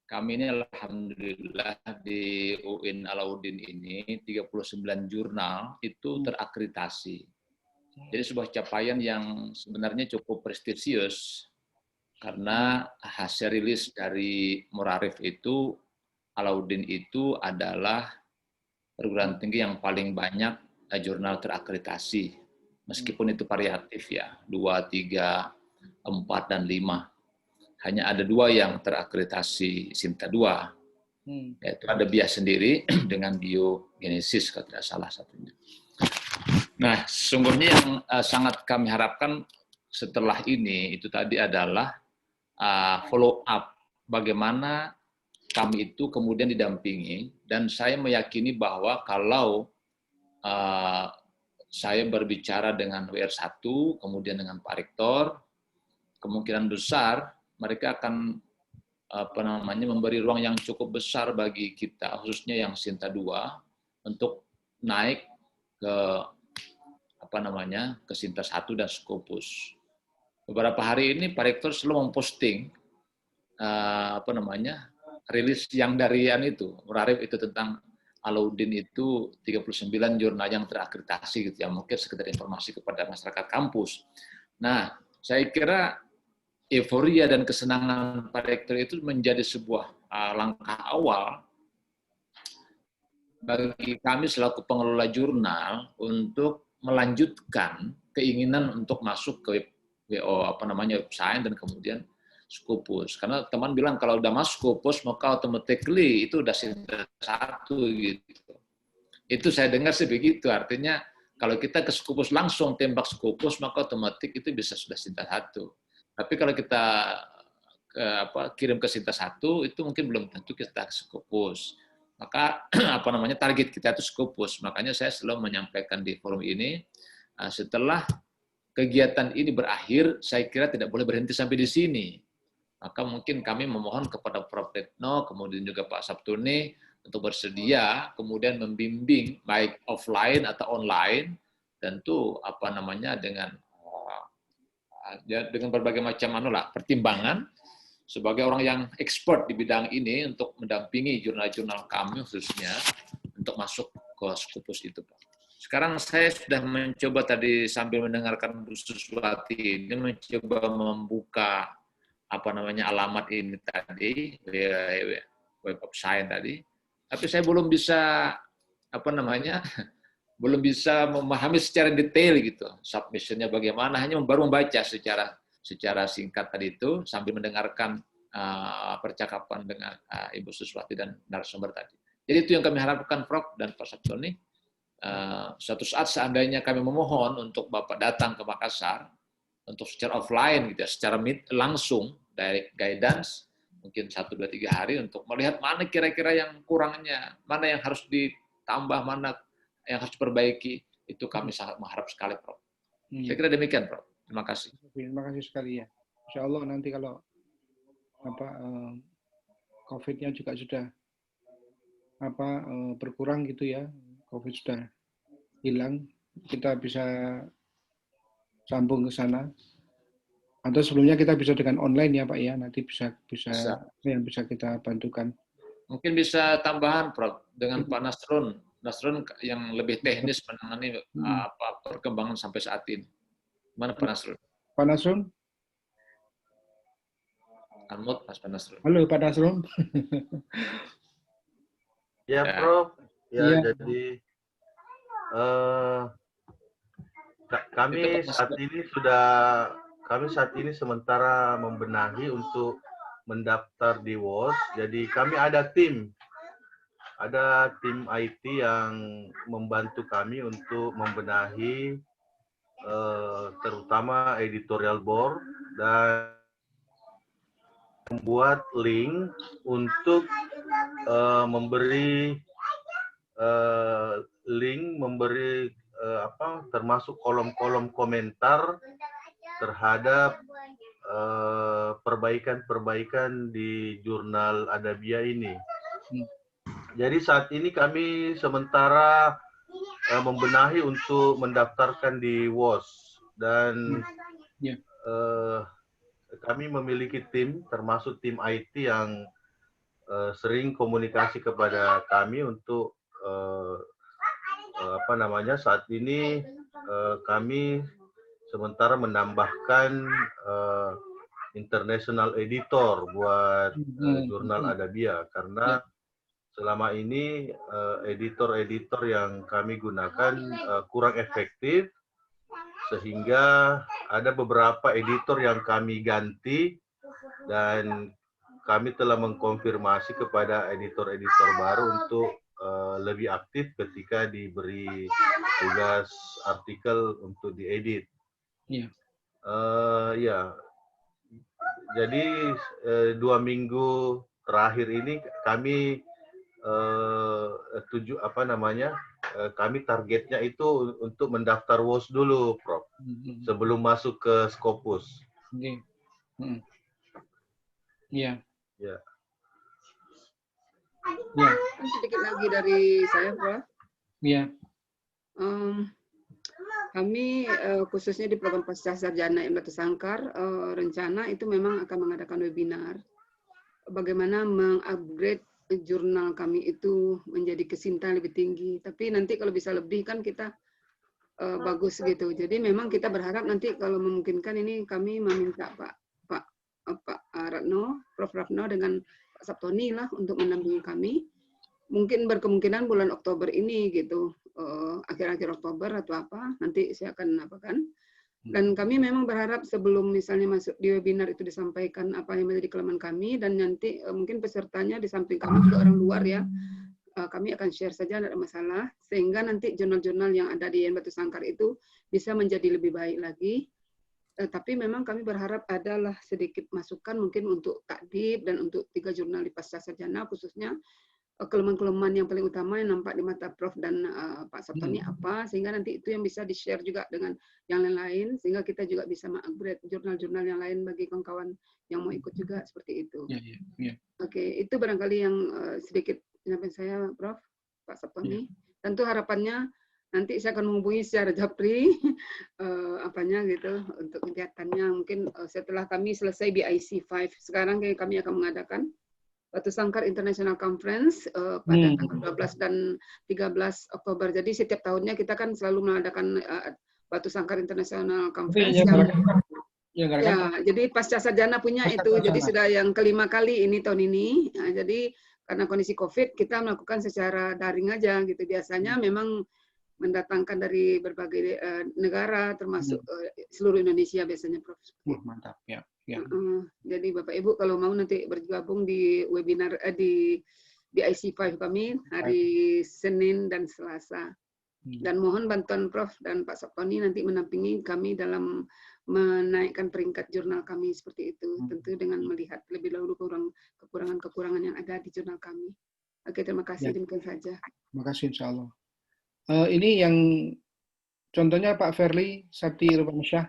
Speaker 9: kami ini alhamdulillah di UIN Alauddin ini 39 jurnal itu terakreditasi. Jadi sebuah capaian yang sebenarnya cukup prestisius karena hasil rilis dari Murarif itu Alauddin itu adalah perguruan tinggi yang paling banyak jurnal terakreditasi. Meskipun itu variatif ya, 2, 3, 4, dan 5. Hanya ada 2 yang terakreditasi Sinta 2. Yaitu ada bias sendiri dengan biogenesis, kalau tidak salah satunya. Nah, sungguhnya yang sangat kami harapkan setelah ini itu tadi adalah follow up bagaimana kami itu kemudian didampingi, dan saya meyakini bahwa kalau saya berbicara dengan WR1, kemudian dengan Pak Rektor, kemungkinan besar mereka akan memberi ruang yang cukup besar bagi kita, khususnya yang Sinta 2, untuk naik ke ke Sinta 1 dan Scopus. Beberapa hari ini Pak Rektor selalu memposting rilis yang dari itu, Murarif itu tentang Alauddin itu 39 jurnal yang terakreditasi gitu ya, mungkin sekedar informasi kepada masyarakat kampus. Nah, saya kira euforia dan kesenangan Pak Rektor itu menjadi sebuah langkah awal bagi kami selaku pengelola jurnal untuk melanjutkan keinginan untuk masuk ke Web Science dan kemudian Scopus. Karena teman bilang kalau udah masuk Scopus maka automatically itu udah Sinta 1 gitu. Itu saya dengar sih begitu. Artinya kalau kita ke Scopus langsung tembak Scopus maka otomatis itu bisa sudah Sinta 1. Tapi kalau kita kirim ke Sinta 1 itu mungkin belum tentu kita ke Scopus. Maka target kita itu Scopus. Makanya saya selalu menyampaikan di forum ini, setelah kegiatan ini berakhir, saya kira tidak boleh berhenti sampai di sini. Maka mungkin kami memohon kepada Prof. Retno, kemudian juga Pak Sabtuni, untuk bersedia kemudian membimbing baik offline atau online, tentu dengan berbagai macam pertimbangan sebagai orang yang expert di bidang ini untuk mendampingi jurnal-jurnal kami khususnya untuk masuk ke Scopus itu, Pak. Sekarang saya sudah mencoba tadi sambil mendengarkan Bu Suswati ini mencoba membuka alamat ini tadi, Web of Science tadi. Tapi saya belum bisa belum bisa memahami secara detail gitu submission-nya bagaimana, hanya baru membaca secara singkat tadi itu sambil mendengarkan percakapan dengan Ibu Suswati dan narasumber tadi. Jadi itu yang kami harapkan Prof dan Pak Sabtoni. Suatu saat seandainya kami memohon untuk Bapak datang ke Makassar untuk secara offline gitu ya, secara langsung direct guidance mungkin 1, 2, 3 hari untuk melihat mana kira-kira yang kurangnya, mana yang harus ditambah, mana yang harus diperbaiki, itu kami sangat mengharap sekali, Prof. Saya kira demikian, Prof. Terima kasih.
Speaker 1: Terima kasih sekali ya. Insya Allah nanti kalau COVID-nya juga sudah berkurang gitu ya, COVID sudah hilang, kita bisa sambung ke sana. Atau sebelumnya kita bisa dengan online ya Pak ya, nanti bisa yang bisa kita bantukan.
Speaker 9: Mungkin bisa tambahan Prof dengan Pak Nasrun yang lebih teknis menangani perkembangan sampai saat ini. Mana Pak Nasrun?
Speaker 1: Pak Nasrun?
Speaker 9: Unmute Mas Pak Nasrun.
Speaker 1: Halo Pak Nasrun.
Speaker 4: Ya Prof. Ya. Jadi kami saat ini sementara membenahi untuk mendaftar di WOS. Jadi kami ada tim IT yang membantu kami untuk membenahi terutama editorial board dan membuat link untuk memberi termasuk kolom-kolom komentar terhadap perbaikan-perbaikan di jurnal Adabiyah ini. Jadi saat ini kami sementara membenahi untuk mendaftarkan di WOS dan kami memiliki tim, termasuk tim IT yang sering komunikasi kepada kami untuk saat ini kami sementara menambahkan international editor buat jurnal Adabiyah karena selama ini editor-editor yang kami gunakan kurang efektif sehingga ada beberapa editor yang kami ganti dan kami telah mengkonfirmasi kepada editor-editor baru untuk lebih aktif ketika diberi tugas artikel untuk diedit. Jadi 2 minggu terakhir ini kami kami targetnya itu untuk mendaftar WOS dulu, Prof. Sebelum masuk ke Scopus.
Speaker 1: Iya.
Speaker 4: Ya.
Speaker 1: Ya,
Speaker 3: Sedikit lagi dari saya, Prof.
Speaker 1: ya.
Speaker 3: Kami khususnya di program pasca sarjana yang Batu Sangkar, rencana itu memang akan mengadakan webinar bagaimana mengupgrade jurnal kami itu menjadi kesintahan lebih tinggi. Tapi nanti kalau bisa lebih kan kita bagus gitu. Jadi memang kita berharap nanti kalau memungkinkan ini kami meminta Pak Ratno, Prof. Ratno dengan Pak Saptoni lah untuk mendampingi kami. Mungkin berkemungkinan bulan Oktober ini gitu, akhir-akhir Oktober atau apa, nanti saya akan apakan. Dan kami memang berharap sebelum misalnya masuk di webinar itu disampaikan apa yang menjadi kelemahan kami, dan nanti mungkin pesertanya di samping kami juga orang luar ya, kami akan share saja, tidak ada masalah, sehingga nanti jurnal-jurnal yang ada di Batu Sangkar itu bisa menjadi lebih baik lagi. Tapi memang kami berharap adalah sedikit masukan mungkin untuk takdib dan untuk 3 jurnal di pasca sarjana, khususnya kelemahan-kelemahan yang paling utama yang nampak di mata Prof dan Pak Saptoni apa, sehingga nanti itu yang bisa di-share juga dengan yang lain-lain, sehingga kita juga bisa mengupgrade jurnal-jurnal yang lain bagi kawan-kawan yang mau ikut juga seperti itu. Oke, itu barangkali yang sedikit penyampaian saya, Prof, Pak Saptoni. Tentu harapannya nanti saya akan menghubungi secara japri apanya gitu untuk kegiatannya. Mungkin setelah kami selesai BIC 5, sekarang kami akan mengadakan Batu Sangkar International Conference pada tanggal 12 dan 13 Oktober. Jadi setiap tahunnya kita kan selalu mengadakan Batu Sangkar International Conference. Jadi pasca sarjana punya itu. Jadi sudah yang kelima kali ini tahun ini. Nah, jadi karena kondisi COVID kita melakukan secara daring aja gitu. Biasanya memang mendatangkan dari berbagai negara termasuk seluruh Indonesia biasanya, Prof.
Speaker 1: Mantap ya.
Speaker 3: Jadi Bapak Ibu kalau mau nanti bergabung di webinar di IC5 kami hari Senin dan Selasa. Dan mohon bantuan Prof dan Pak Saptoni nanti menampingi kami dalam menaikkan peringkat jurnal kami seperti itu. Tentu dengan melihat lebih dahulu kekurangan-kekurangan yang ada di jurnal kami. Oke, terima kasih. Demikian saja.
Speaker 1: Terima kasih, insya Allah. Ini yang contohnya Pak Verly Sabti Rupansyah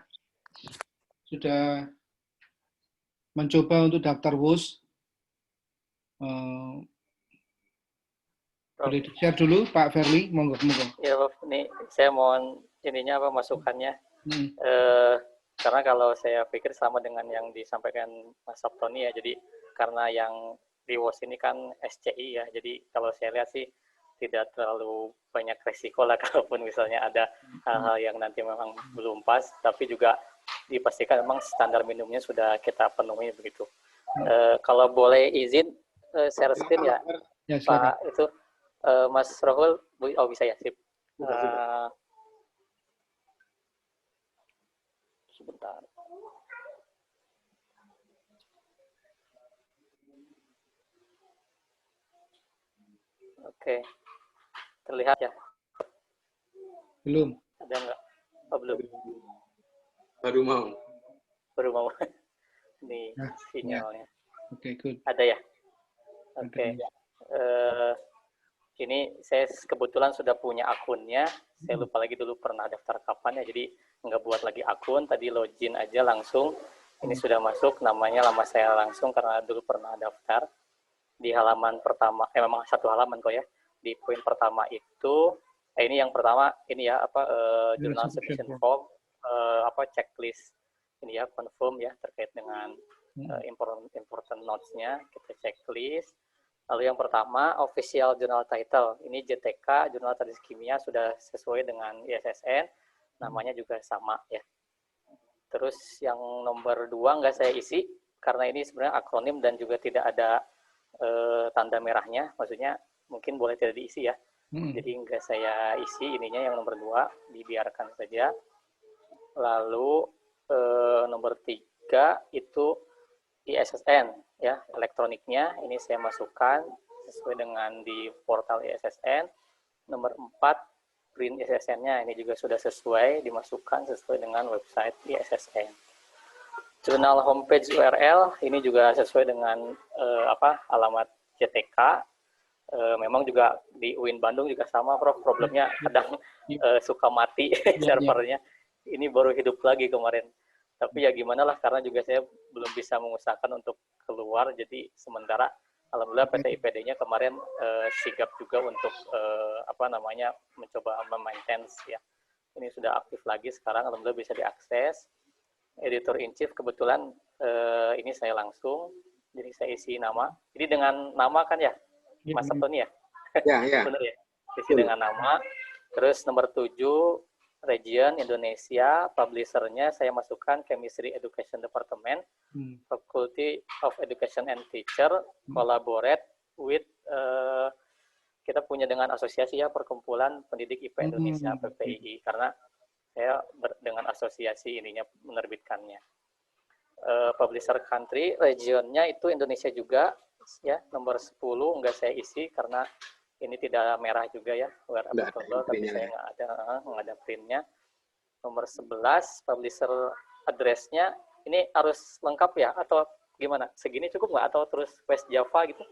Speaker 1: sudah mencoba untuk daftar WUS. Boleh di-share dulu Pak Verly, monggo.
Speaker 5: Ya, Prof, ini saya mohon ininya apa masukannya. Karena kalau saya pikir sama dengan yang disampaikan Mas Saptoni ya, jadi karena yang di WUS ini kan SCI ya, jadi kalau saya lihat sih tidak terlalu banyak resiko lah kalaupun misalnya ada hal-hal yang nanti memang belum pas, tapi juga dipastikan memang standar minimumnya sudah kita penuhi begitu. Kalau boleh izin share screen ya, Pak itu Mas Rohul, oh bisa ya, sip. Sebentar. Oke. Terlihat ya?
Speaker 1: Belum.
Speaker 5: Ada nggak? Oh, belum.
Speaker 6: Baru mau.
Speaker 5: Baru mau. Ini sinyalnya.
Speaker 1: Oke, good.
Speaker 5: Ada ya? Oke. Ini saya kebetulan sudah punya akunnya. Saya lupa lagi dulu pernah daftar kapan ya. Jadi nggak buat lagi akun. Tadi login aja langsung. Ini sudah masuk. Namanya lama saya langsung karena dulu pernah daftar. Di halaman pertama, memang satu halaman kok ya. Di poin pertama itu, ini yang pertama, ini ya apa journal submission form, apa checklist, ini ya confirm ya terkait dengan important notes-nya, kita checklist. Lalu yang pertama official journal title, ini JTK jurnal tradisi kimia sudah sesuai dengan ISSN, namanya juga sama ya. Terus yang nomor 2 nggak saya isi karena ini sebenarnya akronim dan juga tidak ada tanda merahnya, maksudnya mungkin boleh tidak diisi ya. Jadi nggak saya isi ininya yang nomor 2, dibiarkan saja. Lalu nomor 3 itu ISSN ya, elektroniknya ini saya masukkan sesuai dengan di portal ISSN. Nomor 4 print ISSN-nya ini juga sudah sesuai, dimasukkan sesuai dengan website ISSN. Jurnal homepage URL ini juga sesuai dengan alamat JTK. Memang juga di UIN Bandung juga sama, Prof. Problemnya kadang suka mati servernya. Ini baru hidup lagi kemarin. Tapi ya gimana lah, karena juga saya belum bisa mengusahakan untuk keluar, jadi sementara alhamdulillah PT IPD-nya kemarin sigap juga untuk mencoba memaintain ya. Ini sudah aktif lagi sekarang, alhamdulillah bisa diakses. Editor in chief kebetulan ini saya langsung, jadi saya isi nama. Jadi dengan nama kan ya, Mas Tony ya?
Speaker 6: Ya.
Speaker 5: Benar ya? Isi dengan nama. Terus nomor 7, region Indonesia, publisher-nya saya masukkan Chemistry Education Department, Faculty of Education and Teacher, collaborate with kita punya dengan asosiasi ya, Perkumpulan Pendidik IPA Indonesia PPII, karena saya dengan asosiasi ininya menerbitkannya. Publisher country, region-nya itu Indonesia juga ya, nomor 10 enggak saya isi karena ini tidak merah juga ya, tapi saya nggak ada printnya. Nomor 11, publisher address-nya ini harus lengkap ya, atau gimana? Segini cukup nggak? Atau terus West Java gitu?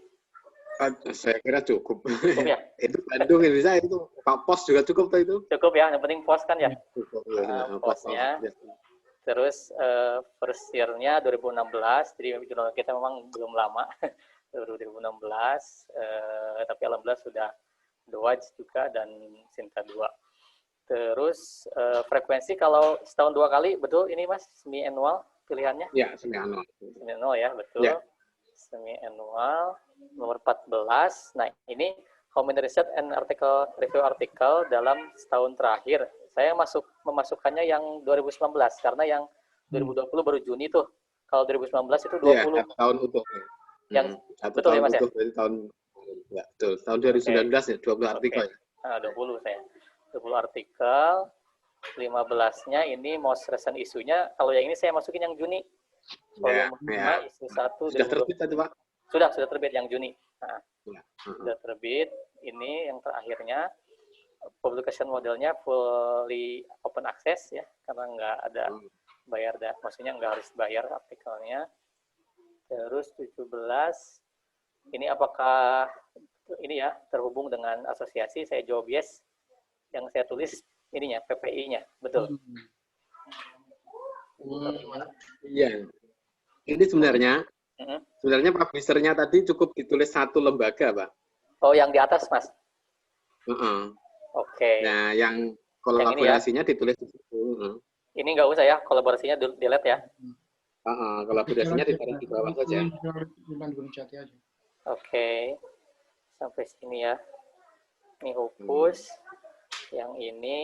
Speaker 6: Saya kira cukup.
Speaker 5: Cukup ya?
Speaker 6: Itu Bandung Indonesia, itu pos juga cukup tuh itu.
Speaker 5: Cukup ya, yang penting pos kan ya?
Speaker 6: Cukup,
Speaker 5: posnya. Terus first year-nya 2016, jadi jurnal kita memang belum lama. 2016, tapi alhamdulillah sudah Dewaj juga dan Sinta 2. Terus frekuensi kalau setahun 2 kali, betul ini Mas, semi annual pilihannya?
Speaker 6: Ya, semi annual.
Speaker 5: Semi annual ya, betul. Ya. Semi annual nomor 14. Nah, ini how many research and review article dalam setahun terakhir. Saya memasukkannya yang 2019 karena yang 2020 baru Juni tuh. Kalau 2019 itu 20.
Speaker 6: Ya, tahun utuh.
Speaker 5: Yang
Speaker 6: satu
Speaker 5: betul
Speaker 6: tahun
Speaker 5: ya Mas ya?
Speaker 6: Dari tahun ya, betul. Tahun 2019 ya, 20 artikel.
Speaker 5: Nah, 20 saya. 20 artikel. 15-nya ini most recent isunya. Kalau yang ini saya masukin yang Juni. Volume 5, isu 1.
Speaker 6: Sudah terbit tadi, Pak?
Speaker 5: Sudah terbit yang Juni. Nah, sudah terbit. Ini yang terakhirnya. Publication modelnya fully open access ya, karena nggak ada bayar, maksudnya nggak harus bayar artikelnya. Terus 17, ini apakah ini ya terhubung dengan asosiasi? Saya jawab yes. Yang saya tulis ininya PPI-nya, betul.
Speaker 6: Iya. Ini sebenarnya publisher-nya tadi cukup ditulis satu lembaga, Pak.
Speaker 5: Oh, yang di atas, Mas.
Speaker 6: Oke. Nah, yang kolaborasinya
Speaker 5: yang ini ya,
Speaker 6: ditulis di situ.
Speaker 5: Ini nggak usah ya, kolaborasinya delete ya.
Speaker 6: Kolaborasinya ditaruh di bawah saja.
Speaker 5: Oke. Sampai sini ya. Ini Hupus. Yang ini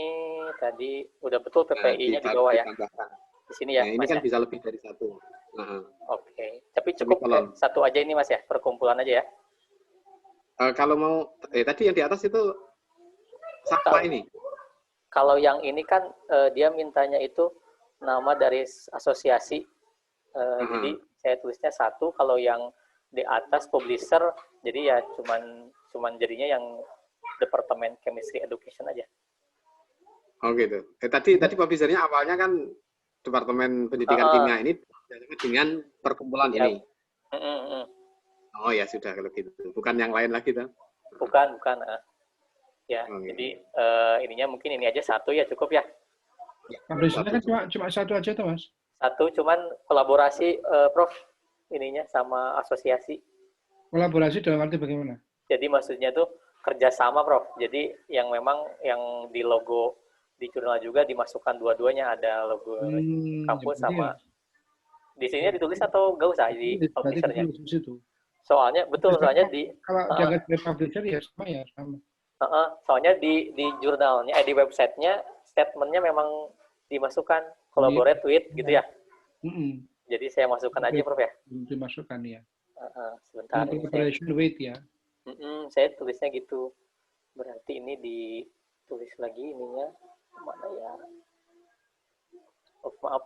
Speaker 5: tadi udah betul PPI-nya di bawah ya. Di sini ya,
Speaker 6: ini
Speaker 5: Mas
Speaker 6: kan
Speaker 5: ya?
Speaker 6: bisa lebih dari satu.
Speaker 5: Oke. Tapi cukup satu aja ini Mas ya, perkumpulan aja ya.
Speaker 6: Kalau mau tadi yang di atas itu sama ini.
Speaker 5: Kalau yang ini kan dia mintanya itu nama dari asosiasi. Jadi saya tulisnya satu. Kalau yang di atas publisher, jadi ya cuman jadinya yang Departemen Chemistry Education aja.
Speaker 6: Oh gitu. Tadi publishernya awalnya kan Departemen Pendidikan Kimia, ini dengan perkumpulan ini. Oh ya sudah kalau gitu. Bukan yang lain lagi tuh.
Speaker 5: Bukan. Ya, jadi ininya mungkin ini aja satu ya cukup ya.
Speaker 1: Publishernya kan cuma satu aja tuh Mas.
Speaker 5: Satu, cuman kolaborasi Prof ininya sama asosiasi.
Speaker 1: Kolaborasi dalam arti bagaimana?
Speaker 5: Jadi maksudnya tuh kerjasama Prof. Jadi yang memang yang di logo di jurnal juga dimasukkan dua-duanya, ada logo kampus sama. Di sini ditulis atau nggak usah di publishernya? Soalnya soalnya di
Speaker 1: kalau dianggap dari publisher ya sama.
Speaker 5: Soalnya di jurnalnya, di websitenya statementnya memang dimasukkan collaborate with gitu ya. Jadi saya masukkan aja Prof ya.
Speaker 1: Dimasukkan ya.
Speaker 5: Sebentar.
Speaker 1: Collaboration with ya.
Speaker 5: Saya tulisnya gitu. Berarti ini ditulis lagi ininya mana ya? Oh, maaf.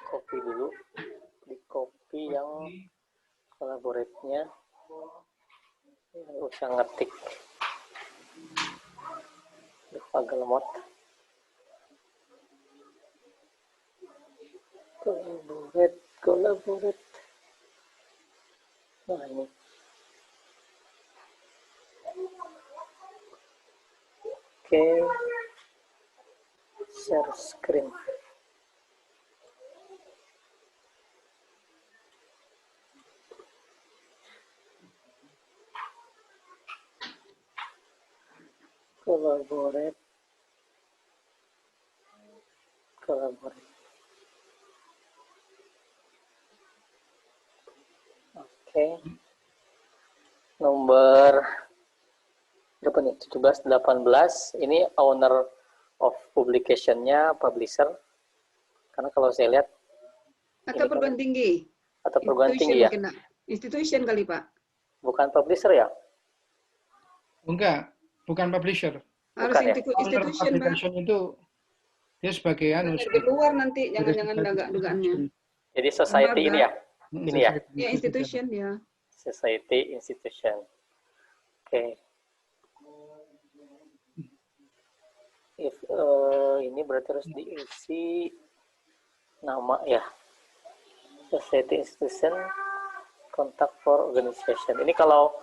Speaker 5: Copy dulu. Di copy yang collaborate-nya. Nggak usah ngetik. Agak lemot. Collaborate. Nah ini. Oke. Share screen. Collaborate. Oke. Nomor berapa nih? 17, 18. Ini owner of publication-nya publisher. Karena kalau saya lihat
Speaker 3: Atau perguruan tinggi.
Speaker 5: Atau perguruan tinggi ya?
Speaker 3: Mungkin, institution kali, Pak.
Speaker 5: Bukan publisher ya?
Speaker 1: Enggak, bukan publisher.
Speaker 3: Harus
Speaker 5: Bukan ya?
Speaker 3: institution, Pak.
Speaker 1: Publication itu dia sebagai
Speaker 3: Dari luar nanti, jangan-jangan dugaan-dugaannya.
Speaker 5: Jadi society ini ya? Ini ya?
Speaker 3: Ya, institution ya.
Speaker 5: Society, institution. Oke. If ini berarti harus diisi nama ya. Society, institution, contact for organization. Ini kalau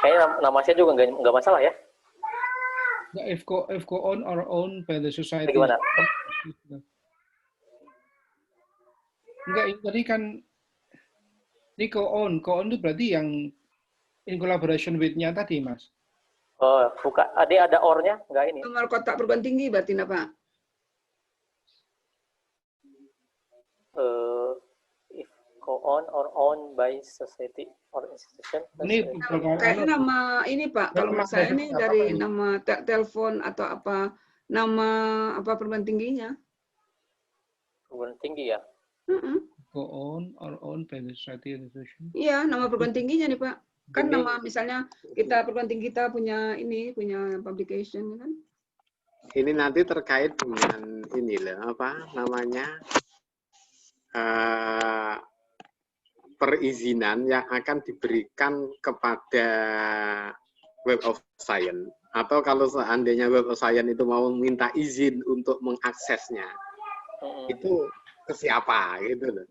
Speaker 5: kayaknya nama saya juga nggak masalah ya?
Speaker 1: Ya, if go on or owned by the society.
Speaker 5: Gimana?
Speaker 1: Enggak, ini tadi kan ini co-own itu berarti yang in collaboration with-nya tadi, Mas.
Speaker 5: Oh, bukan. Ada or-nya? Enggak ini.
Speaker 3: Nomor kotak perguruan tinggi berarti, Pak.
Speaker 5: If co-own or owned by society or institution.
Speaker 1: Ini
Speaker 3: Kayak nama ini, Pak. Kalau menurut saya ini dari nama telepon atau apa, nama apa perguruan tingginya.
Speaker 5: Perguruan tinggi ya?
Speaker 1: Co-own or owned by the society institution.
Speaker 3: Iya, nama perguruan tingginya nih, Pak. Kan nama misalnya kita perguruan tinggi kita punya publication kan.
Speaker 6: Ini nanti terkait dengan ini loh, apa namanya, perizinan yang akan diberikan kepada Web of Science. Atau kalau seandainya Web of Science itu mau minta izin untuk mengaksesnya, itu ke siapa gitu loh.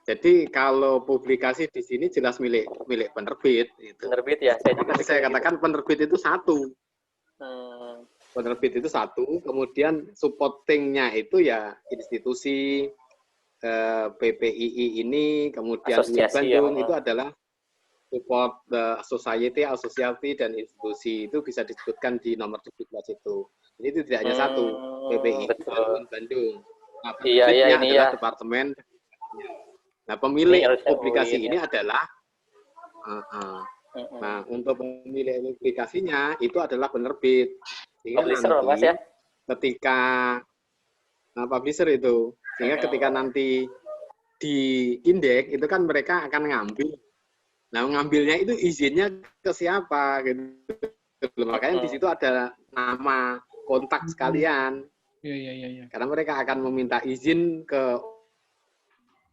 Speaker 6: Jadi kalau publikasi di sini jelas milik penerbit. Gitu.
Speaker 5: Penerbit ya.
Speaker 6: Saya katakan penerbit itu satu. Penerbit itu satu. Kemudian supportingnya itu ya institusi PPII ini, kemudian Bandung itu adalah support the society, asosiasi dan institusi itu bisa disebutkan di nomor 17 itu. Ini itu tidak hanya satu PPII Bandung. Nah,
Speaker 5: iya, ini
Speaker 6: adalah
Speaker 5: ya.
Speaker 6: departemen. Nah, pemilik publikasi ini adalah nah, untuk pemilik publikasinya itu adalah penerbit. Sehingga
Speaker 5: publisher,
Speaker 6: nanti,
Speaker 5: Mas ya?
Speaker 6: Ketika publisher itu, sehingga ketika nanti di indeks itu kan mereka akan ngambil. Nah, ngambilnya itu izinnya ke siapa gitu. Makanya di situ ada nama, kontak sekalian.
Speaker 1: Iya.
Speaker 6: Karena mereka akan meminta izin ke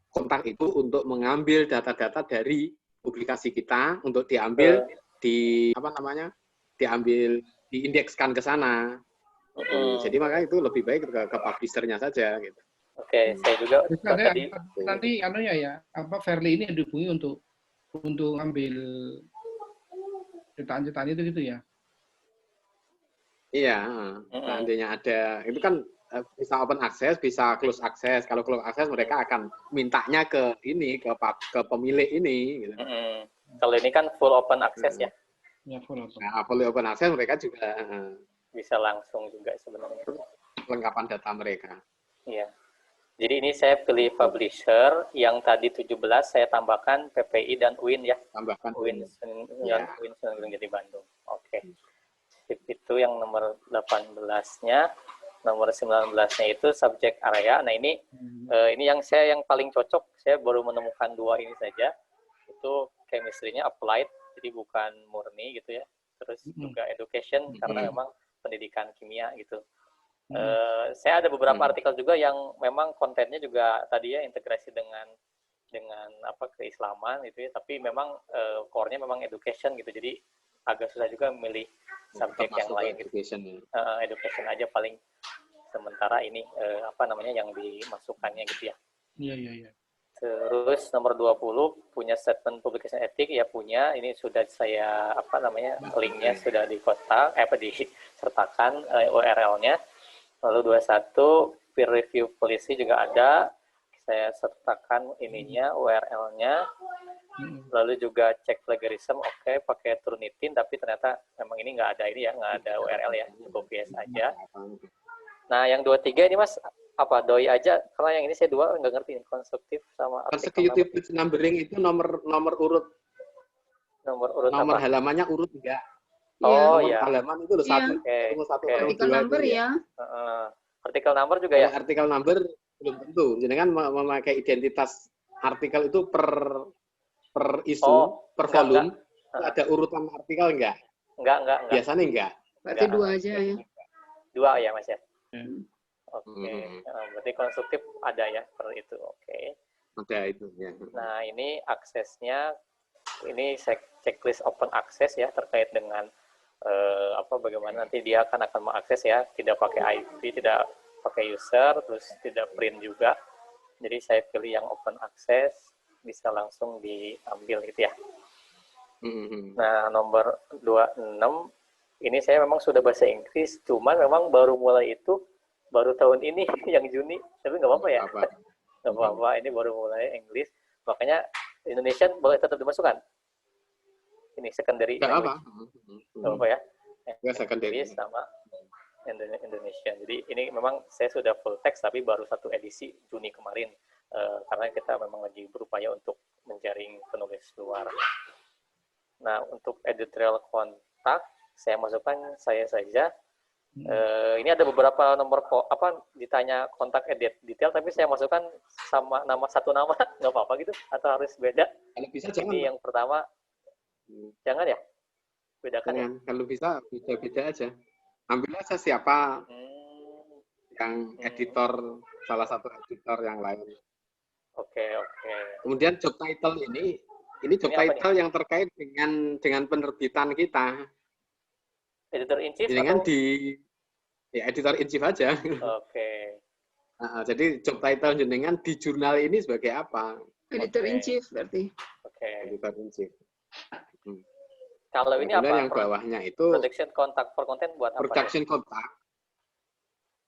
Speaker 6: kontak itu untuk mengambil data-data dari publikasi kita untuk diambil diambil diindekskan ke sana. Jadi makanya itu lebih baik ke publisher-nya saja gitu.
Speaker 5: Oke, saya juga
Speaker 1: nanti Fairly ini dihubungi untuk ambil cetakan itu gitu ya.
Speaker 6: Iya, seandainya ada itu kan bisa open access, bisa close access. Kalau close access mereka akan mintanya ke pemilik ini. Gitu.
Speaker 5: Kalau ini kan full open access ya.
Speaker 1: Ya, full open.
Speaker 6: Nah, full open access mereka juga
Speaker 5: bisa langsung juga sebenarnya.
Speaker 6: Lengkapan data mereka.
Speaker 5: Iya. Jadi ini saya pilih publisher yang tadi 17 saya tambahkan PPI dan UIN ya.
Speaker 6: Tambahkan
Speaker 5: UIN jadi Bandung. Oke. Itu yang nomor 18-nya. Nomor 19-nya itu subject area. Nah, ini yang paling cocok. Saya baru menemukan 2 ini saja. Itu chemistry-nya applied, jadi bukan murni gitu ya. Terus juga education karena memang pendidikan kimia gitu. Saya ada beberapa artikel juga yang memang kontennya juga tadi ya integrasi dengan keislaman gitu ya. Tapi memang core-nya memang education gitu. Jadi agak susah juga memilih subjek yang lain gitu. Education aja paling sementara ini yang dimasukkannya gitu ya.
Speaker 1: Iya.
Speaker 5: Terus nomor 20 punya statement publication etik ya punya. Ini sudah saya linknya sudah di kotak disertakan URL-nya. Lalu 21 peer review policy juga ada. Saya sertakan ininya, URL-nya. Lalu juga cek plagiarism, oke, pakai Turnitin, tapi ternyata memang ini nggak ada ini ya, nggak ada URL ya, cukup biasa aja. Nah, yang 23 ini Mas, apa, doi aja, karena yang ini saya dua nggak ngerti, konstruktif sama
Speaker 10: consecutive page numbering itu nomor urut. Nomor
Speaker 5: apa?
Speaker 10: halamannya urut enggak?
Speaker 5: Oh
Speaker 10: iya.
Speaker 5: Halaman
Speaker 3: itu loh satu. Artikel number ya.
Speaker 5: Artikel number juga ya?
Speaker 10: Artikel number belum tentu. Jadi kan memakai identitas artikel itu per isu, per volume. Ada urutan artikel enggak?
Speaker 5: Enggak.
Speaker 10: Biasanya enggak.
Speaker 3: Berarti dua aja ya.
Speaker 5: Dua ya Mas ya? Oke. Berarti konstruktif ada ya per itu. Oke.
Speaker 10: Ada itu ya.
Speaker 5: Nah, ini aksesnya, ini checklist open access ya, terkait dengan bagaimana nanti dia akan mengakses ya, tidak pakai IP, tidak pakai user, terus tidak print juga. Jadi saya pilih yang open access, bisa langsung diambil gitu ya. Nah, nomor 26 ini saya memang sudah bahasa Inggris, cuman memang baru mulai itu baru tahun ini yang Juni, tapi nggak apa-apa ya. Nggak apa-apa, ini baru mulai Inggris, makanya Indonesia boleh tetap dimasukkan. Ini secondary language. Nggak apa-apa ya. Secondary sama Indonesia. Jadi ini memang saya sudah full text, tapi baru satu edisi Juni kemarin, karena kita memang lagi berupaya untuk menjaring penulis luar. Nah, untuk editorial kontak saya masukkan saya saja. Ini ada beberapa nomor ditanya kontak edit detail, tapi saya masukkan sama satu nama, nggak apa-apa gitu, atau harus beda?
Speaker 10: Kalau bisa
Speaker 5: jangan. Ini yang pertama, jangan ya, bedakan.
Speaker 10: Jangan. Ya? Kalau bisa beda-beda aja. Ambil aja siapa yang editor, salah satu editor yang lain.
Speaker 5: Oke.
Speaker 10: Kemudian job title ini job title yang terkait dengan penerbitan kita.
Speaker 5: Editor in chief
Speaker 10: Jangan editor in chief aja.
Speaker 5: Oke.
Speaker 10: Nah, jadi job title jenengan di jurnal ini sebagai apa?
Speaker 3: Editor in chief berarti.
Speaker 5: Oke.
Speaker 10: Editor in chief.
Speaker 5: Kalau ini apa?
Speaker 10: Yang bawahnya itu
Speaker 5: production contact for content buat apa?
Speaker 10: Production contact.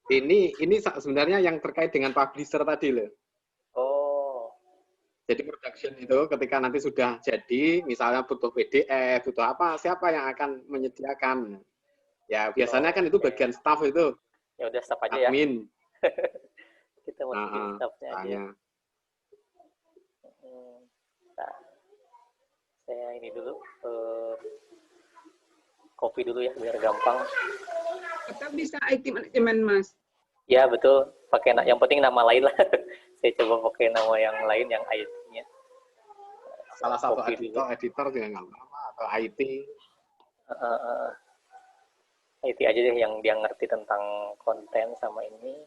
Speaker 10: Ini sebenarnya yang terkait dengan publisher tadi loh.
Speaker 5: Oh.
Speaker 10: Jadi production itu ketika nanti sudah jadi, misalnya butuh PDF, butuh apa, siapa yang akan menyediakan? Ya biasanya kan itu bagian staff itu.
Speaker 5: Ya udah staff aja
Speaker 10: admin.
Speaker 5: Ya. Kita masukin staffnya aja. Nah, saya ini dulu copy dulu ya biar gampang.
Speaker 3: Atau bisa IT manajemen Mas?
Speaker 5: Ya betul. Pakai yang penting nama lain lah. Saya coba pakai nama yang lain yang IT-nya.
Speaker 10: Salah satu editor juga nggak apa-apa, atau IT.
Speaker 5: IT aja deh yang dia ngerti tentang konten sama ini.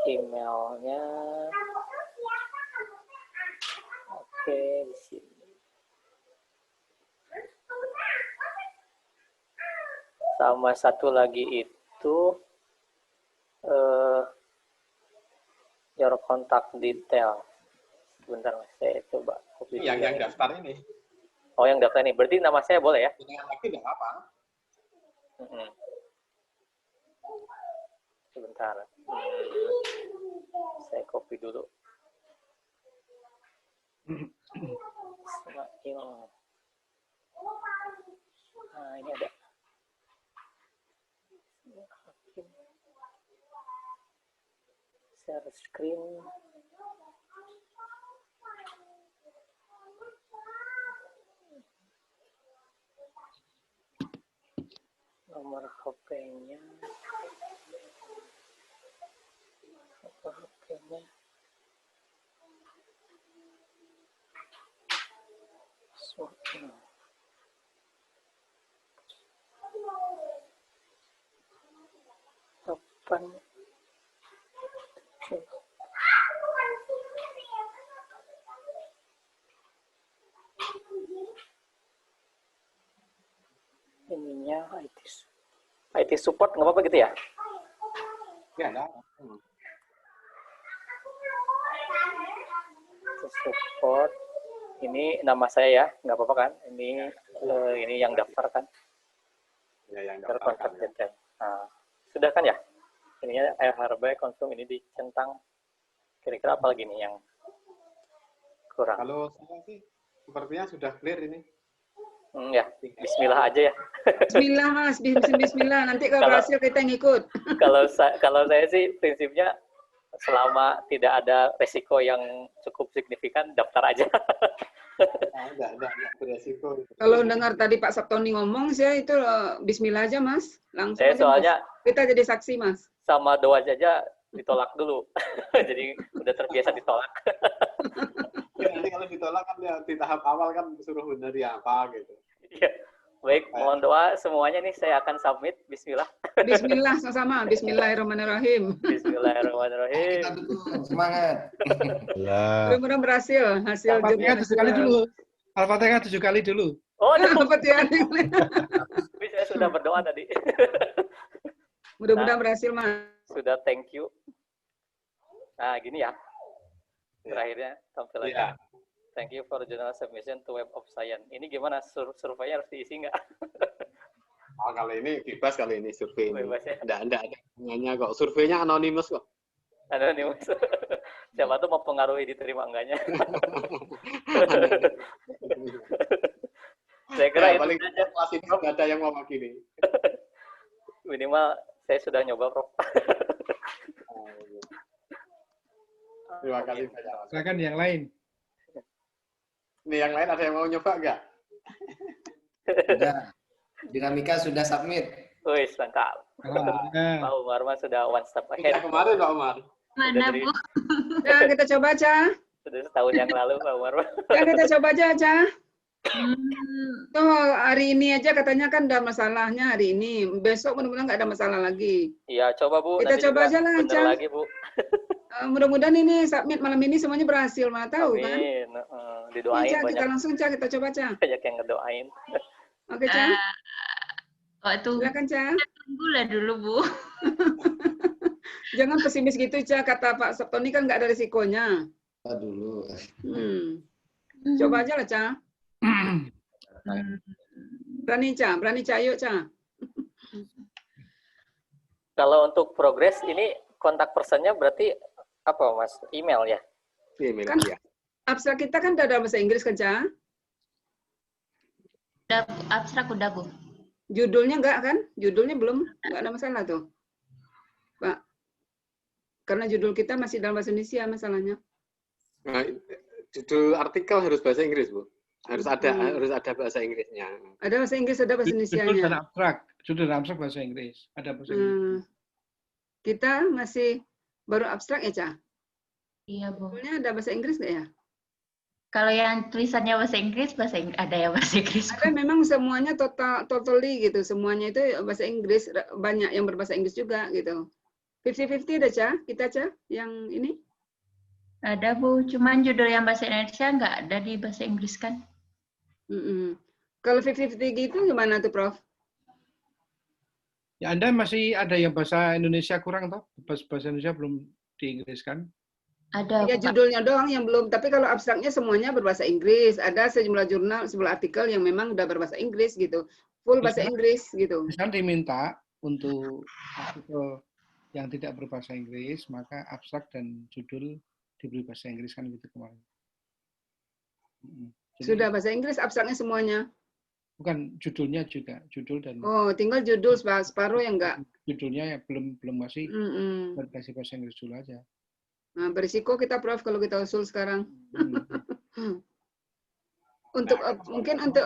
Speaker 5: Emailnya. Oke, di sini. Sama satu lagi itu your contact detail. Sebentar Mas, saya coba copy.
Speaker 10: Yang daftar ini.
Speaker 5: Oh, yang daftar ini. Berarti nama saya boleh ya?
Speaker 10: Dengan lagi nggak apa-apa.
Speaker 5: Sebentar. Saya copy dulu. Ismail. Nah, ini ada. Share screen. Nomor HP-nya. Nomor HP-nya. Kapan? Ininya IT support nggak apa-apa gitu ya?
Speaker 10: Ya, enggak.
Speaker 5: Support Ini nama saya ya, nggak apa-apa kan? Ini yang daftar kan?
Speaker 10: Ya, yang daftar kan.
Speaker 5: Nah, sudah kan ya? Ininya Herbe konsum ini dicentang. Kira-kira apa lagi nih yang kurang?
Speaker 10: Kalau saya sih sepertinya sudah clear ini.
Speaker 5: Ya, Bismillah aja ya.
Speaker 3: Bismillah Mas, Bismillah. Nanti kalau berhasil kita ngikut.
Speaker 5: Kalau saya sih prinsipnya selama tidak ada resiko yang cukup signifikan, daftar aja.
Speaker 10: Enggak beresiko.
Speaker 3: Kalau dengar tadi Pak Sabtoni ngomong, saya itu Bismillah aja Mas. Langsung
Speaker 5: Saya
Speaker 3: aja,
Speaker 5: soalnya
Speaker 3: Mas. Kita jadi saksi Mas.
Speaker 5: Sama doa aja ditolak dulu. Jadi udah terbiasa ditolak.
Speaker 10: Ya, nanti kalau ditolak kan ya, di tahap awal kan suruh benar ya apa gitu.
Speaker 5: Iya. Baik, mohon doa semuanya nih saya akan submit. Bismillah.
Speaker 3: Bismillah sama-sama. Bismillahirrahmanirrahim.
Speaker 5: Bismillahirrahmanirrahim.
Speaker 11: Kita dukung, semangat.
Speaker 3: Mudah-mudahan berhasil hasil
Speaker 1: Al-Fatihah 7 kali dulu. Al-Fatihah 7 kali dulu.
Speaker 5: Oh,
Speaker 3: Al-Fatihah.
Speaker 5: Saya sudah berdoa tadi.
Speaker 3: Mudah-mudahan berhasil, Mas.
Speaker 5: Sudah, thank you. Nah, gini ya. Terakhirnya tampilannya.
Speaker 10: Ya.
Speaker 5: Thank you for journal submission to Web of Science. Ini gimana? Surveinya harus diisi nggak?
Speaker 10: Oh, kalau ini bebas, kalau ini survei.
Speaker 5: Bebas ya?
Speaker 10: Nggak ada hubungannya kok. Surveinya anonimus kok.
Speaker 5: Anonimus. Siapa tuh mau pengaruhi diterima enggaknya? Saya kira
Speaker 10: ya,
Speaker 5: itu
Speaker 10: paling
Speaker 5: aja.
Speaker 10: kelas ini nggak ada yang mau begini.
Speaker 5: Minimal saya sudah nyoba, Prof.
Speaker 10: Terima kasih banyak.
Speaker 1: Silakan yang lain.
Speaker 10: Nih yang lain ada yang mau nyoba nggak?
Speaker 11: Sudah. Dinamika sudah submit.
Speaker 5: Wih, mantap. Pak Umar mah sudah one step ahead.
Speaker 10: Kemarin Pak Umar.
Speaker 8: Mana Bu?
Speaker 3: Ya, kita coba aja.
Speaker 5: Sudah setahun yang lalu Pak Umar.
Speaker 3: Ya, kita coba aja, Ca. Tuh, hari ini aja katanya kan ada masalahnya hari ini. Besok mudah-mudahan nggak ada masalah lagi.
Speaker 5: Iya, coba Bu.
Speaker 3: Kita
Speaker 5: nanti
Speaker 3: coba
Speaker 5: juga
Speaker 3: aja lah,
Speaker 5: bener
Speaker 3: Ca.
Speaker 5: lagi, Bu.
Speaker 3: Mudah-mudahan ini submit malam ini semuanya berhasil, mana tahu kan?
Speaker 5: Amin. Didoain
Speaker 3: Ca,
Speaker 5: banyak.
Speaker 3: kita langsung, Ca, kita coba, Ca.
Speaker 5: Banyak yang ngedoain.
Speaker 3: Oke, Ca.
Speaker 8: Silakan,
Speaker 3: Ca.
Speaker 8: Tunggulah dulu, Bu.
Speaker 3: Jangan pesimis gitu, Ca. Kata Pak Sabtoni kan nggak ada risikonya.
Speaker 11: Dulu.
Speaker 3: Coba aja lah, Ca. Berani, Ca. Yuk, Ca.
Speaker 5: Kalau untuk progres ini kontak personnya berarti apa, Mas? Email ya?
Speaker 10: Email,
Speaker 3: Kan
Speaker 10: ya.
Speaker 3: abstrak kita kan udah ada bahasa Inggris kan, Ca?
Speaker 8: Udah, abstrak udah, Bu.
Speaker 3: Judulnya enggak kan? Judulnya belum, enggak ada masalah tuh, Pak. Karena judul kita masih dalam bahasa Indonesia masalahnya.
Speaker 10: Nah, judul artikel harus bahasa Inggris, Bu. Harus ada bahasa Inggrisnya.
Speaker 3: Ada bahasa Inggris, ada bahasa
Speaker 1: Judul dan
Speaker 3: Indonesianya.
Speaker 1: abstrak. Judul dan abstrak bahasa Inggris. Ada bahasa Inggris.
Speaker 3: Kita masih baru abstrak ya, Ca?
Speaker 8: Iya, Bu.
Speaker 3: Judulnya ada bahasa Inggris nggak ya?
Speaker 8: Kalau yang tulisannya bahasa Inggris ada yang bahasa Inggris.
Speaker 3: Ada memang semuanya totally gitu. Semuanya itu bahasa Inggris, banyak yang berbahasa Inggris juga gitu. 50-50 ada, Ca? Kita, Ca? Yang ini?
Speaker 8: Ada, Bu. Cuman judul yang bahasa Indonesia nggak ada di bahasa Inggris kan?
Speaker 3: Kalau 50-50 gitu gimana tuh, Prof?
Speaker 1: Ya, Anda masih ada yang bahasa Indonesia kurang toh? Bahasa Indonesia belum diinggriskan?
Speaker 8: Ada.
Speaker 3: Ya, judulnya doang yang belum. Tapi kalau abstraknya semuanya berbahasa Inggris. Ada sejumlah jurnal, sebuah artikel yang memang udah berbahasa Inggris gitu. Full bahasa Inggris gitu.
Speaker 1: Misalnya diminta untuk artikel yang tidak berbahasa Inggris, maka abstrak dan judul diberi bahasa Inggris kan gitu kemarin. Jadi,
Speaker 3: Sudah bahasa Inggris, abstraknya semuanya.
Speaker 1: bukan judulnya juga, judul dan
Speaker 3: Oh, tinggal judul separuh yang enggak.
Speaker 1: judulnya ya belum masih berbasis bahasa Inggris dulu aja.
Speaker 3: Nah, berisiko kita, Prof, kalau kita usul sekarang. Untuk mungkin untuk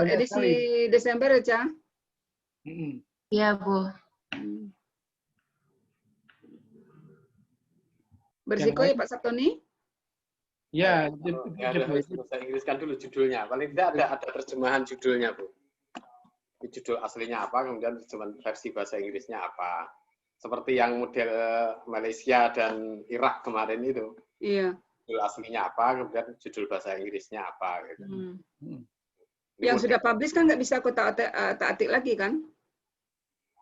Speaker 3: edisi Desember ya, Ca?
Speaker 8: Iya, Bu.
Speaker 3: Berisiko ya, Pak Sabtoni?
Speaker 1: Ya,
Speaker 10: harus bahasa Inggris kan dulu judulnya. Paling tidak ada terjemahan judulnya, Bu. Judul aslinya apa, kemudian terjemahan versi bahasa Inggrisnya apa. Seperti yang model Malaysia dan Irak kemarin itu.
Speaker 3: Iya.
Speaker 10: Judul aslinya apa, kemudian judul bahasa Inggrisnya apa. Gitu.
Speaker 3: Yang sudah publish kan nggak bisa aku tak-atik lagi kan?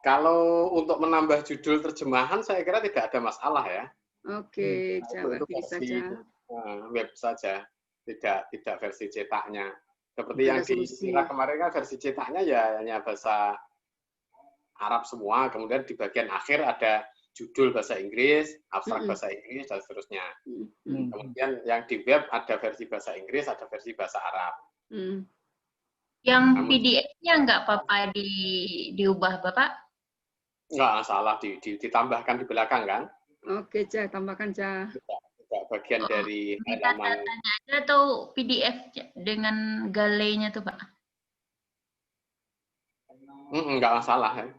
Speaker 10: Kalau untuk menambah judul terjemahan, saya kira tidak ada masalah ya.
Speaker 3: Oke, Ca,
Speaker 10: Itu
Speaker 3: bisa,
Speaker 10: versi
Speaker 3: Ca.
Speaker 10: web saja. tidak versi cetaknya. Seperti
Speaker 3: Ada
Speaker 10: yang di
Speaker 3: solusi.
Speaker 10: Irak kemarin kan versi cetaknya ya hanya bahasa Arab semua, kemudian di bagian akhir ada judul bahasa Inggris, abstrak bahasa Inggris, dan seterusnya. Kemudian yang di web ada versi bahasa Inggris, ada versi bahasa Arab.
Speaker 8: Yang PDF-nya nggak apa-apa diubah, Bapak?
Speaker 10: Nggak salah, ditambahkan di belakang kan?
Speaker 3: Oke, Ca, tambahkan, Ca.
Speaker 10: Bagian dari halaman.
Speaker 8: Datanya aja atau PDF dengan galenya tuh, Pak?
Speaker 10: Nggak masalah. Ya.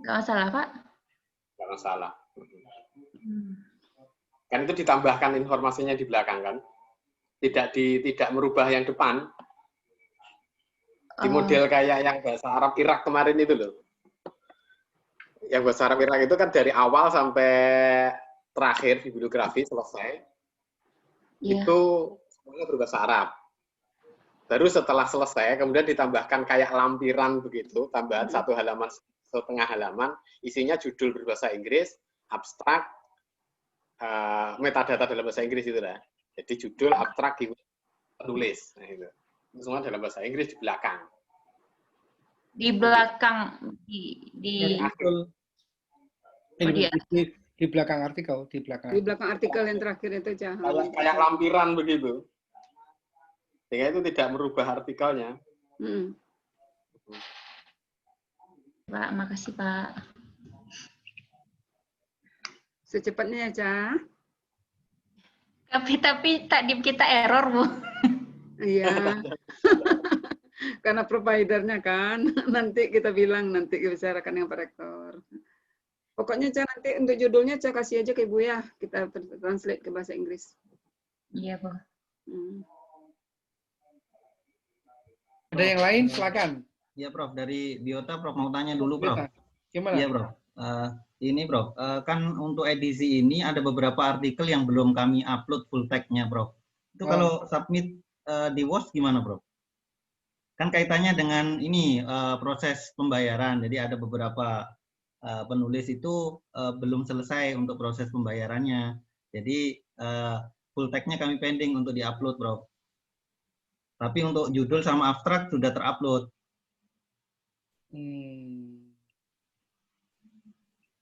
Speaker 8: Nggak masalah, Pak?
Speaker 10: Nggak masalah. Kan itu ditambahkan informasinya di belakang kan? Tidak merubah yang depan. Di model kayak yang bahasa Arab Irak kemarin itu loh. Yang bahasa Arab Irak itu kan dari awal sampai terakhir bibliografi selesai. Itu semuanya berbahasa Arab. Baru setelah selesai, kemudian ditambahkan kayak lampiran begitu, tambahan 1 halaman, 1,5 halaman, isinya judul berbahasa Inggris, abstrak, metadata dalam bahasa Inggris itu lah. Jadi judul, abstrak, penulis. Nah, itu. Semua dalam bahasa Inggris di belakang.
Speaker 8: Di belakang,
Speaker 1: di belakang artikel, di belakang
Speaker 3: artikel yang terakhir itu, Ca.
Speaker 10: Kayak lampiran begitu. Sehingga itu tidak merubah artikelnya.
Speaker 8: Pak, makasih, Pak.
Speaker 3: Secepatnya ya, Ca.
Speaker 8: Tapi tadi kita error, Bu.
Speaker 3: Iya. Karena providernya kan. Nanti kita bilang, nanti kita bicarakan dengan Pak Rektor. Pokoknya, Ca, nanti untuk judulnya, Ca, kasih aja ke Ibu ya. Kita translate ke bahasa Inggris.
Speaker 8: Iya, Bu.
Speaker 1: Ada yang lain? Silakan.
Speaker 12: Iya, Prof. Dari Biota, Prof. Mau tanya dulu, Prof.
Speaker 1: Gimana?
Speaker 12: Iya, Prof. Ini, Prof. Kan untuk edisi ini ada beberapa artikel yang belum kami upload full text-nya, Prof. Itu kalau submit di WOS gimana, Prof? Kan kaitannya dengan ini proses pembayaran. Jadi ada beberapa penulis itu belum selesai untuk proses pembayarannya. Jadi full text-nya kami pending untuk di-upload, Prof. Tapi untuk judul sama abstrak sudah terupload.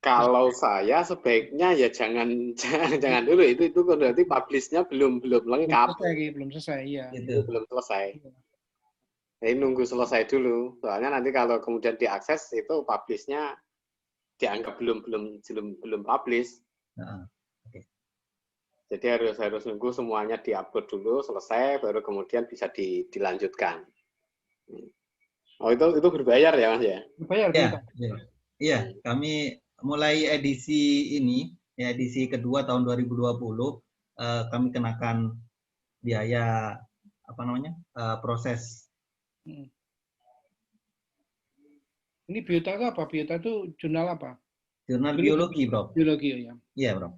Speaker 10: Kalau saya sebaiknya ya jangan dulu, itu berarti publish-nya belum lengkap.
Speaker 1: Belum selesai, iya.
Speaker 10: Belum selesai. Jadi nunggu selesai dulu. Soalnya nanti kalau kemudian diakses itu publish-nya dianggap belum publish. Jadi harus nunggu semuanya diupload dulu selesai, baru kemudian bisa dilanjutkan. Oh itu berbayar ya, Mas ya?
Speaker 1: Berbayar.
Speaker 12: Iya, kami mulai edisi ini, ya, edisi kedua tahun 2020, kami kenakan biaya proses.
Speaker 1: Ini Biota itu apa? Biota itu jurnal apa?
Speaker 12: Jurnal biologi, Bro.
Speaker 1: Biologi, ya.
Speaker 12: Iya, Bro.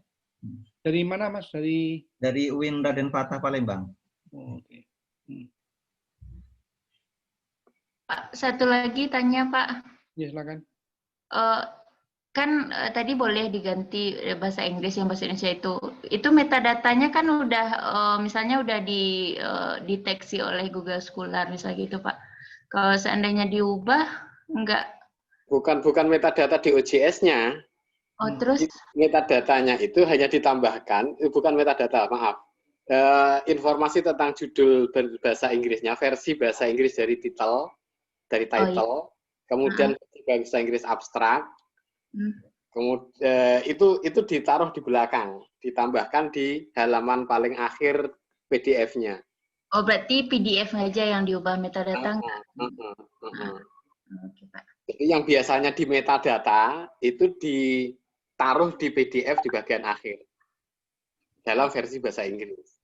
Speaker 1: Dari mana, Mas? Dari
Speaker 12: UIN Raden Fatah Palembang.
Speaker 1: Oke.
Speaker 8: Pak, satu lagi tanya, Pak.
Speaker 1: Ya, silakan.
Speaker 8: Kan tadi boleh diganti bahasa Inggris yang bahasa Indonesia itu metadatanya kan udah misalnya udah dideteksi oleh Google Scholar misalnya gitu, Pak. Kalau seandainya diubah enggak?
Speaker 10: Bukan metadata di OJS-nya.
Speaker 8: Oh, terus
Speaker 10: Metadatanya itu hanya ditambahkan, bukan metadata, maaf. Informasi tentang judul bahasa Inggrisnya, versi bahasa Inggris dari title, kemudian bahasa Inggris abstrak. Kemudian itu ditaruh di belakang, ditambahkan di halaman paling akhir PDF-nya.
Speaker 8: Oh, berarti PDF aja yang diubah metadata enggak?
Speaker 10: Oke, Pak. Jadi yang biasanya di metadata itu ditaruh di PDF di bagian akhir dalam versi bahasa Inggris.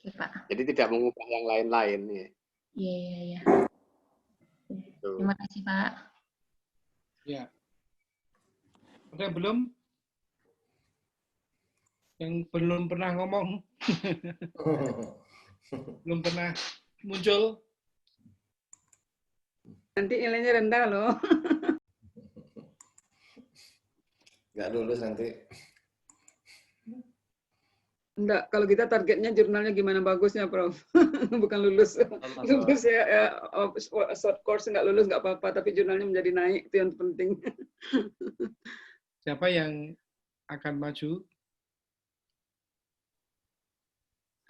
Speaker 8: Oke, Pak.
Speaker 10: Jadi tidak mengubah yang lain-lain ya.
Speaker 8: Iya. Terima kasih, Pak.
Speaker 1: Ya. Ada belum? Yang belum pernah ngomong. Belum pernah muncul.
Speaker 3: Nanti nilainya rendah loh.
Speaker 11: Nggak lulus nanti.
Speaker 3: Enggak, kalau kita targetnya jurnalnya gimana bagusnya, Prof. Bukan lulus. Lulus ya, short course nggak lulus nggak apa-apa, tapi jurnalnya menjadi naik, itu yang penting.
Speaker 1: Siapa yang akan maju?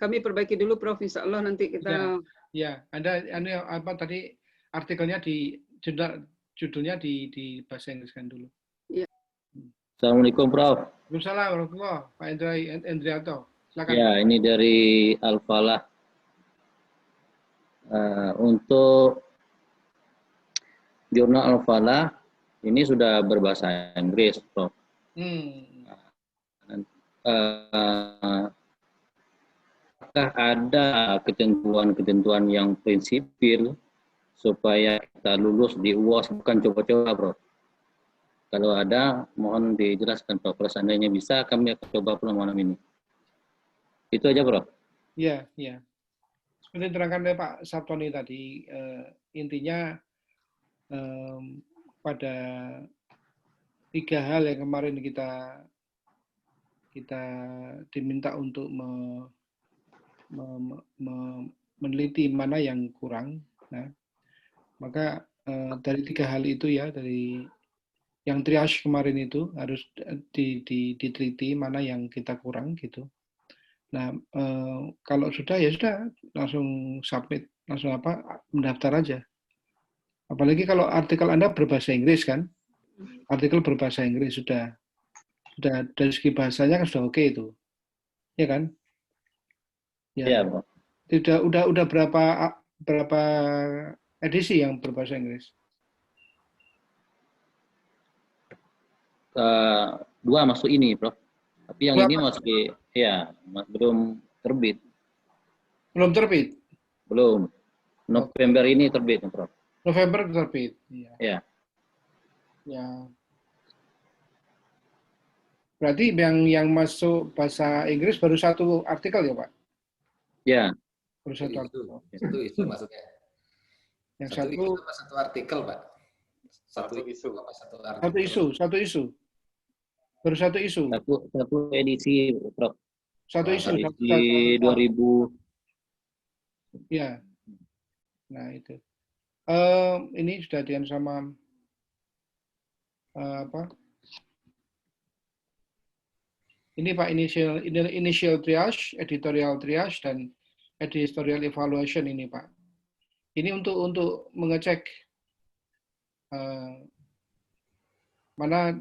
Speaker 3: Kami perbaiki dulu, Prof. Insya Allah nanti kita...
Speaker 1: Ya, Anda apa tadi artikelnya di judulnya di bahasa Inggris kan dulu.
Speaker 3: Ya.
Speaker 13: Assalamualaikum, Prof.
Speaker 1: Waalaikumsalam warahmatullahi Pak Endrianto. Silakan.
Speaker 13: Ya, ini dari Al-Falah. Untuk jurnal Al-Falah ini sudah berbahasa Inggris, Prof. Apakah ada ketentuan-ketentuan yang prinsipil supaya kita lulus di UAS, bukan coba-coba, Prof? Kalau ada, mohon dijelaskan, Prof. Kalau seandainya bisa, kami akan coba malam ini. Itu aja, Prof.
Speaker 1: Iya, iya. Seperti diterangkan oleh Pak Sabtoni tadi, intinya pada 3 hal yang kemarin kita diminta untuk meneliti mana yang kurang. Nah, maka dari 3 hal itu ya, dari yang triage kemarin itu harus diteliti mana yang kita kurang gitu. Nah, kalau sudah ya sudah langsung submit, langsung mendaftar aja. Apalagi kalau artikel Anda berbahasa Inggris kan, artikel berbahasa Inggris sudah dari segi bahasanya kan sudah oke itu, ya kan?
Speaker 13: Ya, Pak.
Speaker 1: Udah berapa edisi yang berbahasa Inggris?
Speaker 13: 2 masuk ini, Prof. Tapi yang ini masih, ya, belum terbit.
Speaker 1: Belum terbit?
Speaker 13: Belum. November ini terbit, Prof.
Speaker 1: November terbit. Iya.
Speaker 13: Ya.
Speaker 1: Ya. Berarti yang masuk bahasa Inggris baru 1 artikel ya, Pak?
Speaker 13: Ya.
Speaker 1: Baru 1 artikel.
Speaker 11: Satu isu maksudnya.
Speaker 1: Yang
Speaker 11: satu artikel, Pak. Satu isu.
Speaker 1: Satu isu. Baru 1 isu.
Speaker 13: Satu edisi, Prof.
Speaker 1: 1 isu.
Speaker 13: Edisi 2000.
Speaker 1: Ya. Nah, itu. Ini sudah dian sama ini Pak, initial triage, editorial triage, dan editorial evaluation ini Pak. Ini untuk mengecek mana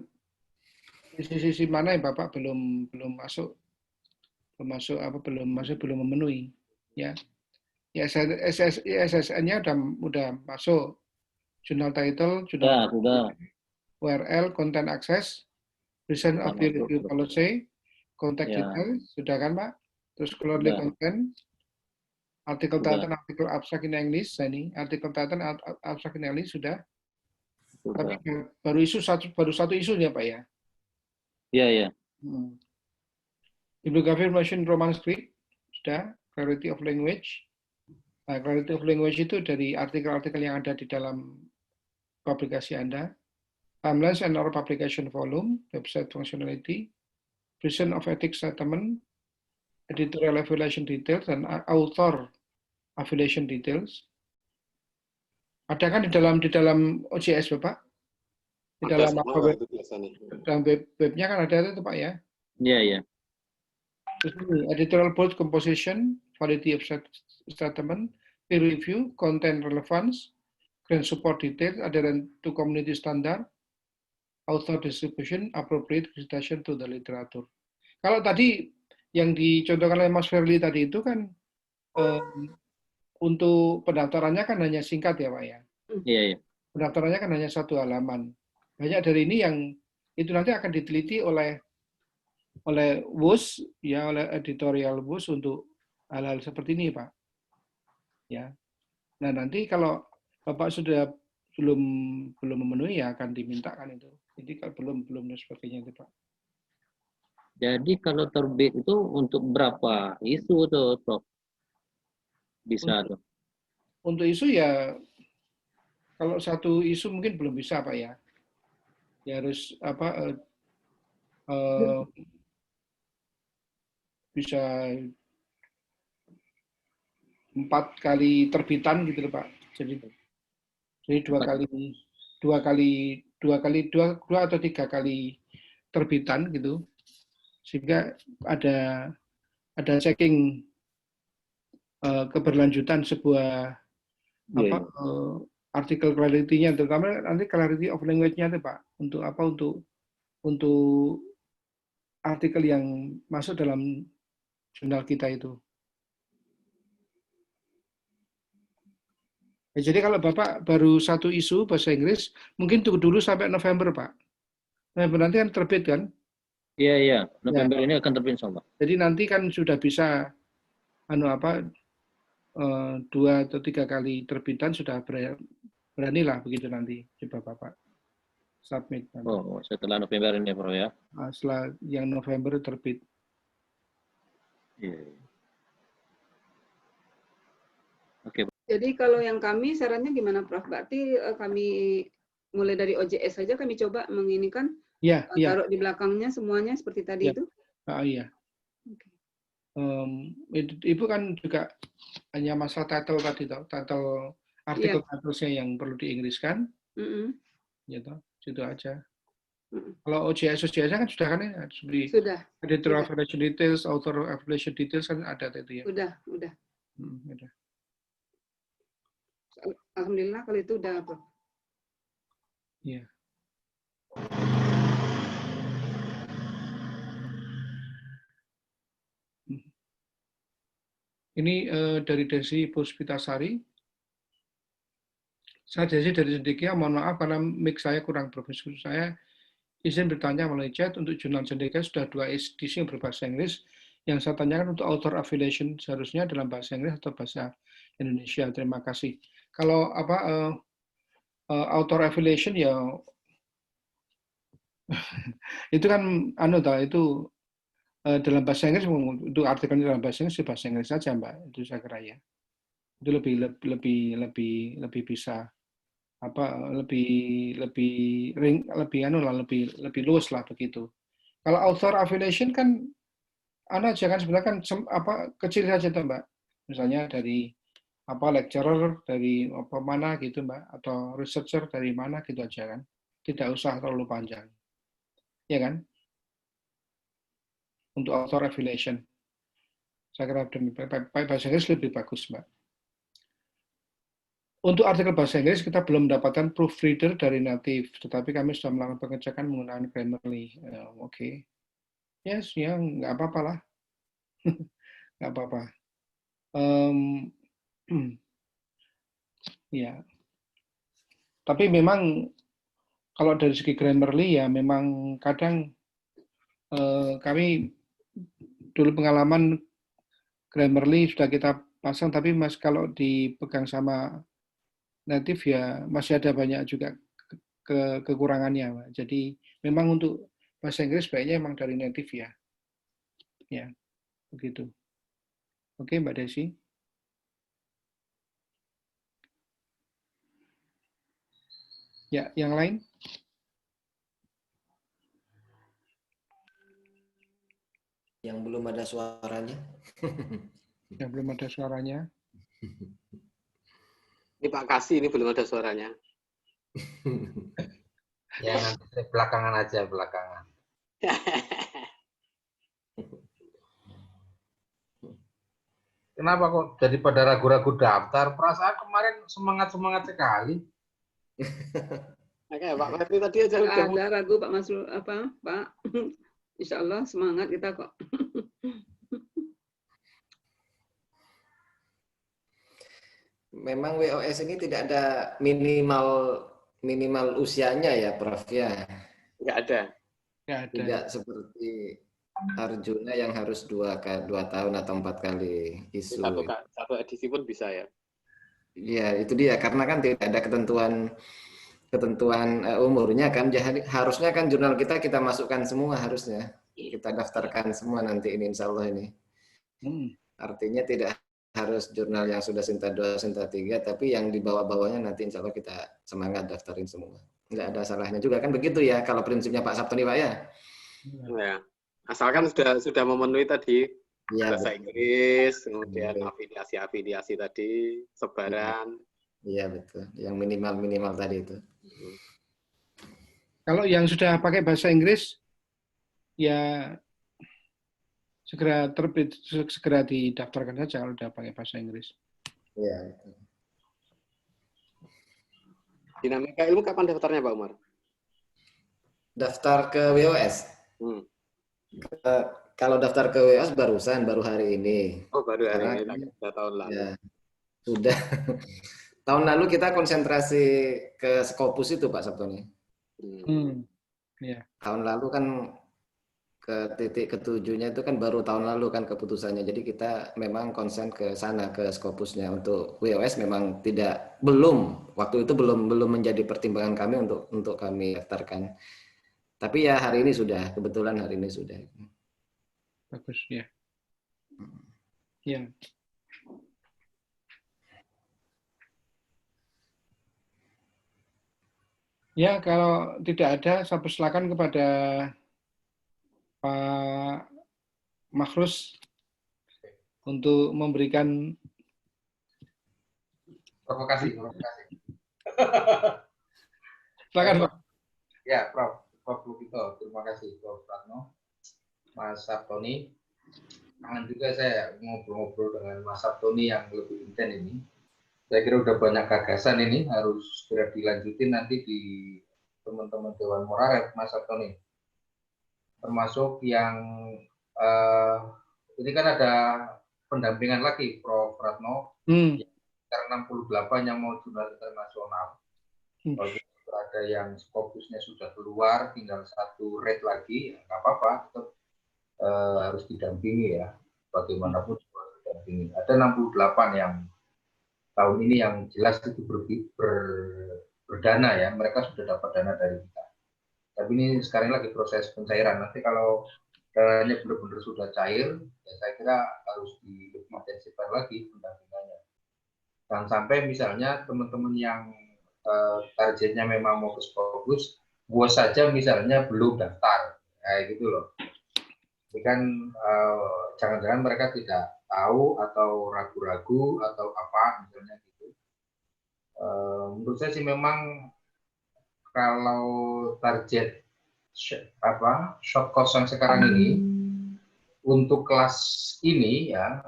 Speaker 1: sisi mana yang Bapak belum masuk, belum memenuhi, ya. Ya, SSN-nya udah masuk, jurnal title, jurnal URL, content access, present of the review policy, contact detail, sudah kan Pak? Terus scholarly content, artikel title, artikel abstract in English, ini artikel title, abstract in English sudah. Tapi baru satu isunya Pak ya?
Speaker 13: Iya, iya.
Speaker 1: Bibliography information Roman script, sudah. Clarity of language. Nah, clarity of language itu dari artikel-artikel yang ada di dalam publikasi Anda. Timelines and our publication volume, website functionality, present of ethics statement, editorial affiliation details, dan author affiliation details. Ada kan di dalam OJS Bapak? Di dalam webnya kan ada itu Pak ya?
Speaker 13: Iya, iya.
Speaker 1: Editorial board composition, validity of statement, peer review, content relevance, grant support details, adherent to community standard, author distribution, appropriate citation to the literature. Kalau tadi yang dicontohkan oleh Mas Ferli tadi itu kan untuk pendaftarannya kan hanya singkat ya Pak ya?
Speaker 13: Iya, iya.
Speaker 1: Pendaftarannya kan hanya 1 halaman. Banyak dari ini yang itu nanti akan diteliti oleh WUS, ya, oleh editorial WUS untuk hal-hal seperti ini Pak. Ya. Nah nanti kalau Bapak sudah belum memenuhi ya akan dimintakan itu. Jadi kalau belum dan sebagainya itu Pak.
Speaker 13: Jadi kalau terbit itu untuk berapa isu tuh, Prof? Bisa tuh.
Speaker 1: Untuk isu ya kalau 1 isu mungkin belum bisa Pak ya. Ya harus bisa 4 kali terbitan gitu loh Pak. Jadi 2 atau 3 kali terbitan gitu, sehingga ada checking keberlanjutan sebuah artikel clarity-nya, terutama nanti clarity of language-nya tuh Pak, untuk apa, untuk artikel yang masuk dalam jurnal kita itu. Ya, jadi kalau Bapak baru 1 isu bahasa Inggris, mungkin tunggu dulu sampai November Pak. November nanti kan terbit kan?
Speaker 13: Iya. November ini akan terbit sama.
Speaker 1: Jadi nanti kan sudah bisa 2 atau 3 kali terbitan sudah beranilah begitu nanti. Coba Bapak submit. Nanti.
Speaker 13: Oh, setelah November ini Bro ya?
Speaker 1: Setelah yang November terbit.
Speaker 13: Iya. Oke.
Speaker 3: Jadi kalau yang kami sarannya gimana Prof? Berarti kami mulai dari OJS saja kami coba menginikan, taruh di belakangnya semuanya seperti tadi itu?
Speaker 1: Iya. Okay. Ibu kan juga hanya masalah title tadi, title artikel titlesnya yang perlu diinggriskan, gitu, itu aja. Kalau OJS kan sudah kan ya,
Speaker 3: sudah.
Speaker 1: Editor affiliation details, author affiliation details kan ada tadi ya.
Speaker 3: Udah.
Speaker 1: Udah.
Speaker 3: Alhamdulillah kalau itu udah Prof.
Speaker 1: Iya. Ini dari Desi Puspitasari. Saya Desi dari Cendekia, mohon maaf karena mic saya kurang profesional. Saya izin bertanya melalui chat untuk jurnal Cendekia sudah 2 edisi yang berbahasa Inggris. Yang saya tanyakan untuk author affiliation seharusnya dalam bahasa Inggris atau bahasa Indonesia. Terima kasih. Kalau author affiliation ya itu kan itu dalam bahasa Inggris, untuk artikelnya dalam bahasa Inggris saja Mbak, itu saya kira ya. Itu lebih bisa lebih luas lah begitu. Kalau author affiliation kan jangan sebenarnya kan kecil saja tuh Mbak. Misalnya dari lecturer dari mana gitu Mbak, atau researcher dari mana gitu aja kan. Tidak usah terlalu panjang. Ya kan? Untuk author affiliation. Saya kira bahasa Inggris lebih bagus Mbak. Untuk artikel bahasa Inggris kita belum mendapatkan proofreader dari native, tetapi kami sudah melakukan pengecekan menggunakan Grammarly. Oke. Yes, ya nggak apa-apa lah. Nggak apa-apa. Ya. Tapi memang kalau dari segi Grammarly ya memang kadang kami dulu pengalaman Grammarly sudah kita pasang, tapi kalau dipegang sama native ya masih ada banyak juga kekurangannya. Jadi memang untuk bahasa Inggris baiknya memang dari native ya. Ya, begitu. Oke, Mbak Desi. Ya, yang lain?
Speaker 2: Yang belum ada suaranya.
Speaker 1: Yang belum ada suaranya.
Speaker 10: Ini Pak Kasih, ini belum ada suaranya.
Speaker 11: Ya, nanti belakangan aja, belakangan. Kenapa kok jadi pada ragu-ragu daftar? Perasaan kemarin semangat-semangat sekali.
Speaker 10: Oke, Pak Ferdi tadi aja udah
Speaker 3: ada ragu Pak Masrul Pak. Insya Allah semangat kita kok.
Speaker 2: Memang WOS ini tidak ada minimal usianya ya, Prof ya.
Speaker 10: Nggak ada.
Speaker 2: Tidak seperti Arjuna yang harus 2 tahun atau 4 kali isu.
Speaker 10: Satu edisi pun bisa ya.
Speaker 2: Ya, itu dia karena kan tidak ada ketentuan umurnya kan. Jadi harusnya kan jurnal kita masukkan semua harusnya. Kita daftarkan semua nanti ini insya Allah ini. Artinya tidak harus jurnal yang sudah Sinta 2, Sinta 3, tapi yang di bawah-bawahnya nanti insya Allah kita semangat daftarin semua. Nggak ada salahnya juga kan begitu ya kalau prinsipnya Pak Sabtoni Pak ya.
Speaker 10: Ya. Asalkan sudah memenuhi tadi
Speaker 2: Iya,
Speaker 10: bahasa
Speaker 2: betul.
Speaker 10: Inggris, kemudian afiliasi-afiliasi tadi, sebaran.
Speaker 2: Iya, betul. Yang minimal-minimal tadi itu.
Speaker 1: Kalau yang sudah pakai bahasa Inggris, ya segera didaftarkan saja kalau sudah pakai bahasa Inggris.
Speaker 2: Iya, betul.
Speaker 10: Dinamika ilmu kapan daftarnya, Pak Umar?
Speaker 2: Daftar ke WOS. Kalau daftar ke WOS baru hari ini.
Speaker 10: Oh, baru hari
Speaker 2: Karena
Speaker 10: ini lagi, sudah tahun lalu.
Speaker 2: Ya, sudah. Tahun lalu kita konsentrasi ke Scopus itu, Pak Sabtoni.
Speaker 1: Ya.
Speaker 2: Tahun lalu kan ke titik ketujuhnya itu kan baru tahun lalu kan keputusannya. Jadi kita memang konsen ke sana, ke Scopusnya. Untuk WOS memang waktu itu belum menjadi pertimbangan kami untuk kami daftarkan. Tapi ya hari ini sudah, kebetulan hari ini sudah.
Speaker 1: Bagus, ya. Ya. Ya, kalau tidak ada, saya persilakan kepada Pak Makhrus untuk memberikan
Speaker 11: provokasi.
Speaker 1: Silakan, Pak.
Speaker 11: Ya, Prof Lukito, terima kasih Prof Ratno, Mas Sabtoni. Kangen juga saya ngobrol-ngobrol dengan Mas Sabtoni yang lebih intens ini. Saya kira udah banyak gagasan ini harus segera dilanjutin nanti di teman-teman Dewan Moral, Mas Sabtoni. Termasuk yang ini kan ada pendampingan lagi Prof Ratno, karena 68 yang mau jurnal internasional. Kalau ada yang Scopusnya sudah keluar, tinggal satu rate lagi, ya nggak apa-apa, tetap harus didampingi ya, bagaimanapun harus didampingi. Ada 68 yang tahun ini yang jelas itu berdana ya, mereka sudah dapat dana dari kita. Tapi ini sekarang lagi proses pencairan. Nanti kalau dananya benar-benar sudah cair, ya saya kira harus lebih intensifkan lagi pendampingannya. Jangan sampai misalnya teman-teman yang targetnya memang mau ke Scopus, buat saja misalnya belum daftar, kayak gitu loh. Ini kan jangan-jangan mereka tidak tahu atau ragu-ragu atau apa misalnya gitu. Menurut saya sih memang kalau target short course yang sekarang ini untuk kelas ini ya,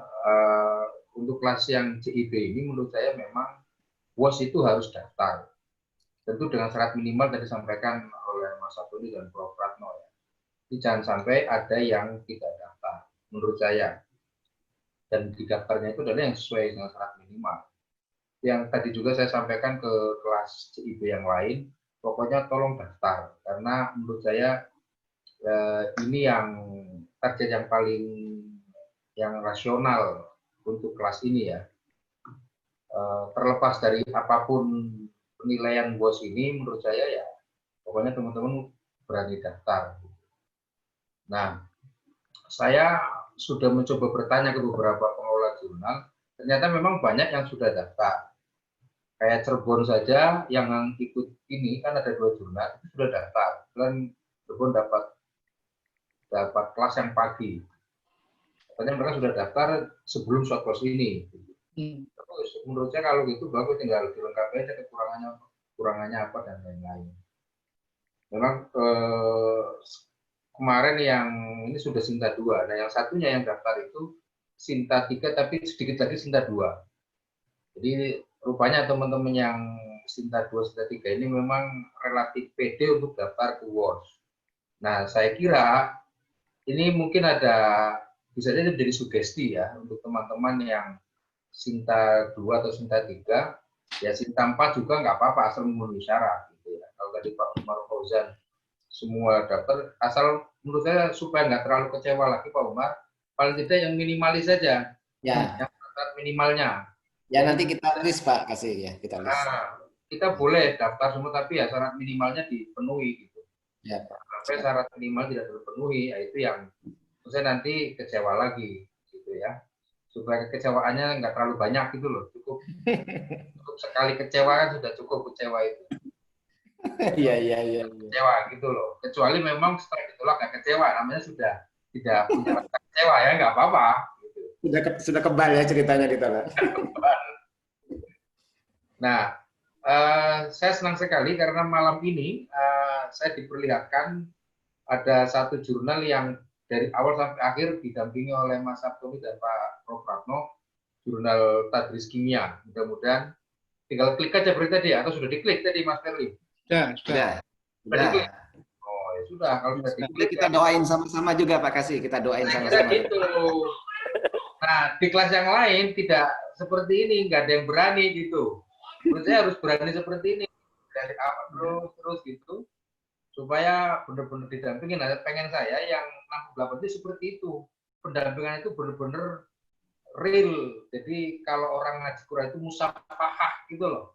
Speaker 11: untuk kelas yang CIB ini menurut saya memang WOS itu harus daftar. Tentu dengan syarat minimal tadi disampaikan oleh Mas Sabtoni dan Prof Ratno ya. Jadi jangan sampai ada yang tidak daftar menurut saya. Dan di daftarnya itu adalah yang sesuai dengan syarat minimal. Yang tadi juga saya sampaikan ke kelas CIB yang lain, pokoknya tolong daftar, karena menurut saya ini yang target yang paling rasional untuk kelas ini ya. Terlepas dari apapun penilaian BOS ini, menurut saya ya pokoknya teman-teman berani daftar. Nah, saya sudah mencoba bertanya ke beberapa pengelola jurnal, ternyata memang banyak yang sudah daftar. Kayak Cirebon saja yang ikut ini kan ada 2 jurnal itu sudah daftar. Dan Cirebon dapat kelas yang pagi. Katanya mereka sudah daftar sebelum short course ini. Terus menurut saya kalau gitu bagus, tinggal dilengkapi aja kekurangannya apa dan lain-lain. Memang kemarin yang ini sudah Sinta 2. Nah yang satunya yang daftar itu Sinta 3 tapi sedikit lagi Sinta 2. Jadi rupanya teman-teman yang Sinta 2, Sinta 3 ini memang relatif pede untuk daftar ke WOS. Nah, saya kira ini mungkin bisa jadi menjadi sugesti ya untuk teman-teman yang Sinta 2 atau Sinta 3, ya Sinta 4 juga nggak apa-apa asal memenuhi syarat gitu ya. Kalau tadi Pak Umar Fauzan semua daftar, asal menurut saya supaya nggak terlalu kecewa lagi Pak Umar, paling tidak yang minimalis saja.
Speaker 2: Ya.
Speaker 10: Yang minimalnya.
Speaker 2: Ya nanti kita list Pak, kasih ya kita list.
Speaker 10: Nah, kita boleh daftar semua tapi ya syarat minimalnya dipenuhi gitu.
Speaker 2: Ya.
Speaker 10: Sampai syarat minimal tidak terpenuhi, ya itu yang saya nanti kecewa lagi gitu ya. Supaya kekecewaannya nggak terlalu banyak gitu loh, cukup sekali kecewa kan sudah cukup kecewa itu.
Speaker 2: Iya.
Speaker 10: Kecewa gitu loh. Kecuali memang setelah ditolak nggak kecewa, namanya sudah tidak punya rasa kecewa ya nggak apa-apa
Speaker 2: Sudah kebal ya ceritanya di sana.
Speaker 11: Nah, saya senang sekali karena malam ini saya diperlihatkan ada satu jurnal yang dari awal sampai akhir didampingi oleh Mas Sabtomi dan Pak Prof. Ratno, jurnal Tadris Kimia. Mudah-mudahan tinggal klik aja berita dia, atau sudah diklik tadi Mas Ferli?
Speaker 2: Sudah.
Speaker 11: Diklik. Oh ya sudah, kalau sudah diklik
Speaker 2: kita doain sama-sama juga Pak Kasih, kita doain sama-sama.
Speaker 11: Gitu. Nah, di kelas yang lain tidak seperti ini, nggak ada yang berani gitu. Menurut saya harus berani seperti ini dari awal terus gitu, supaya benar-benar didampingin. Nah, pengen saya yang 68 itu seperti itu, pendampingan itu benar-benar real. Jadi kalau orang ngaji Quran itu musafahah gitu loh.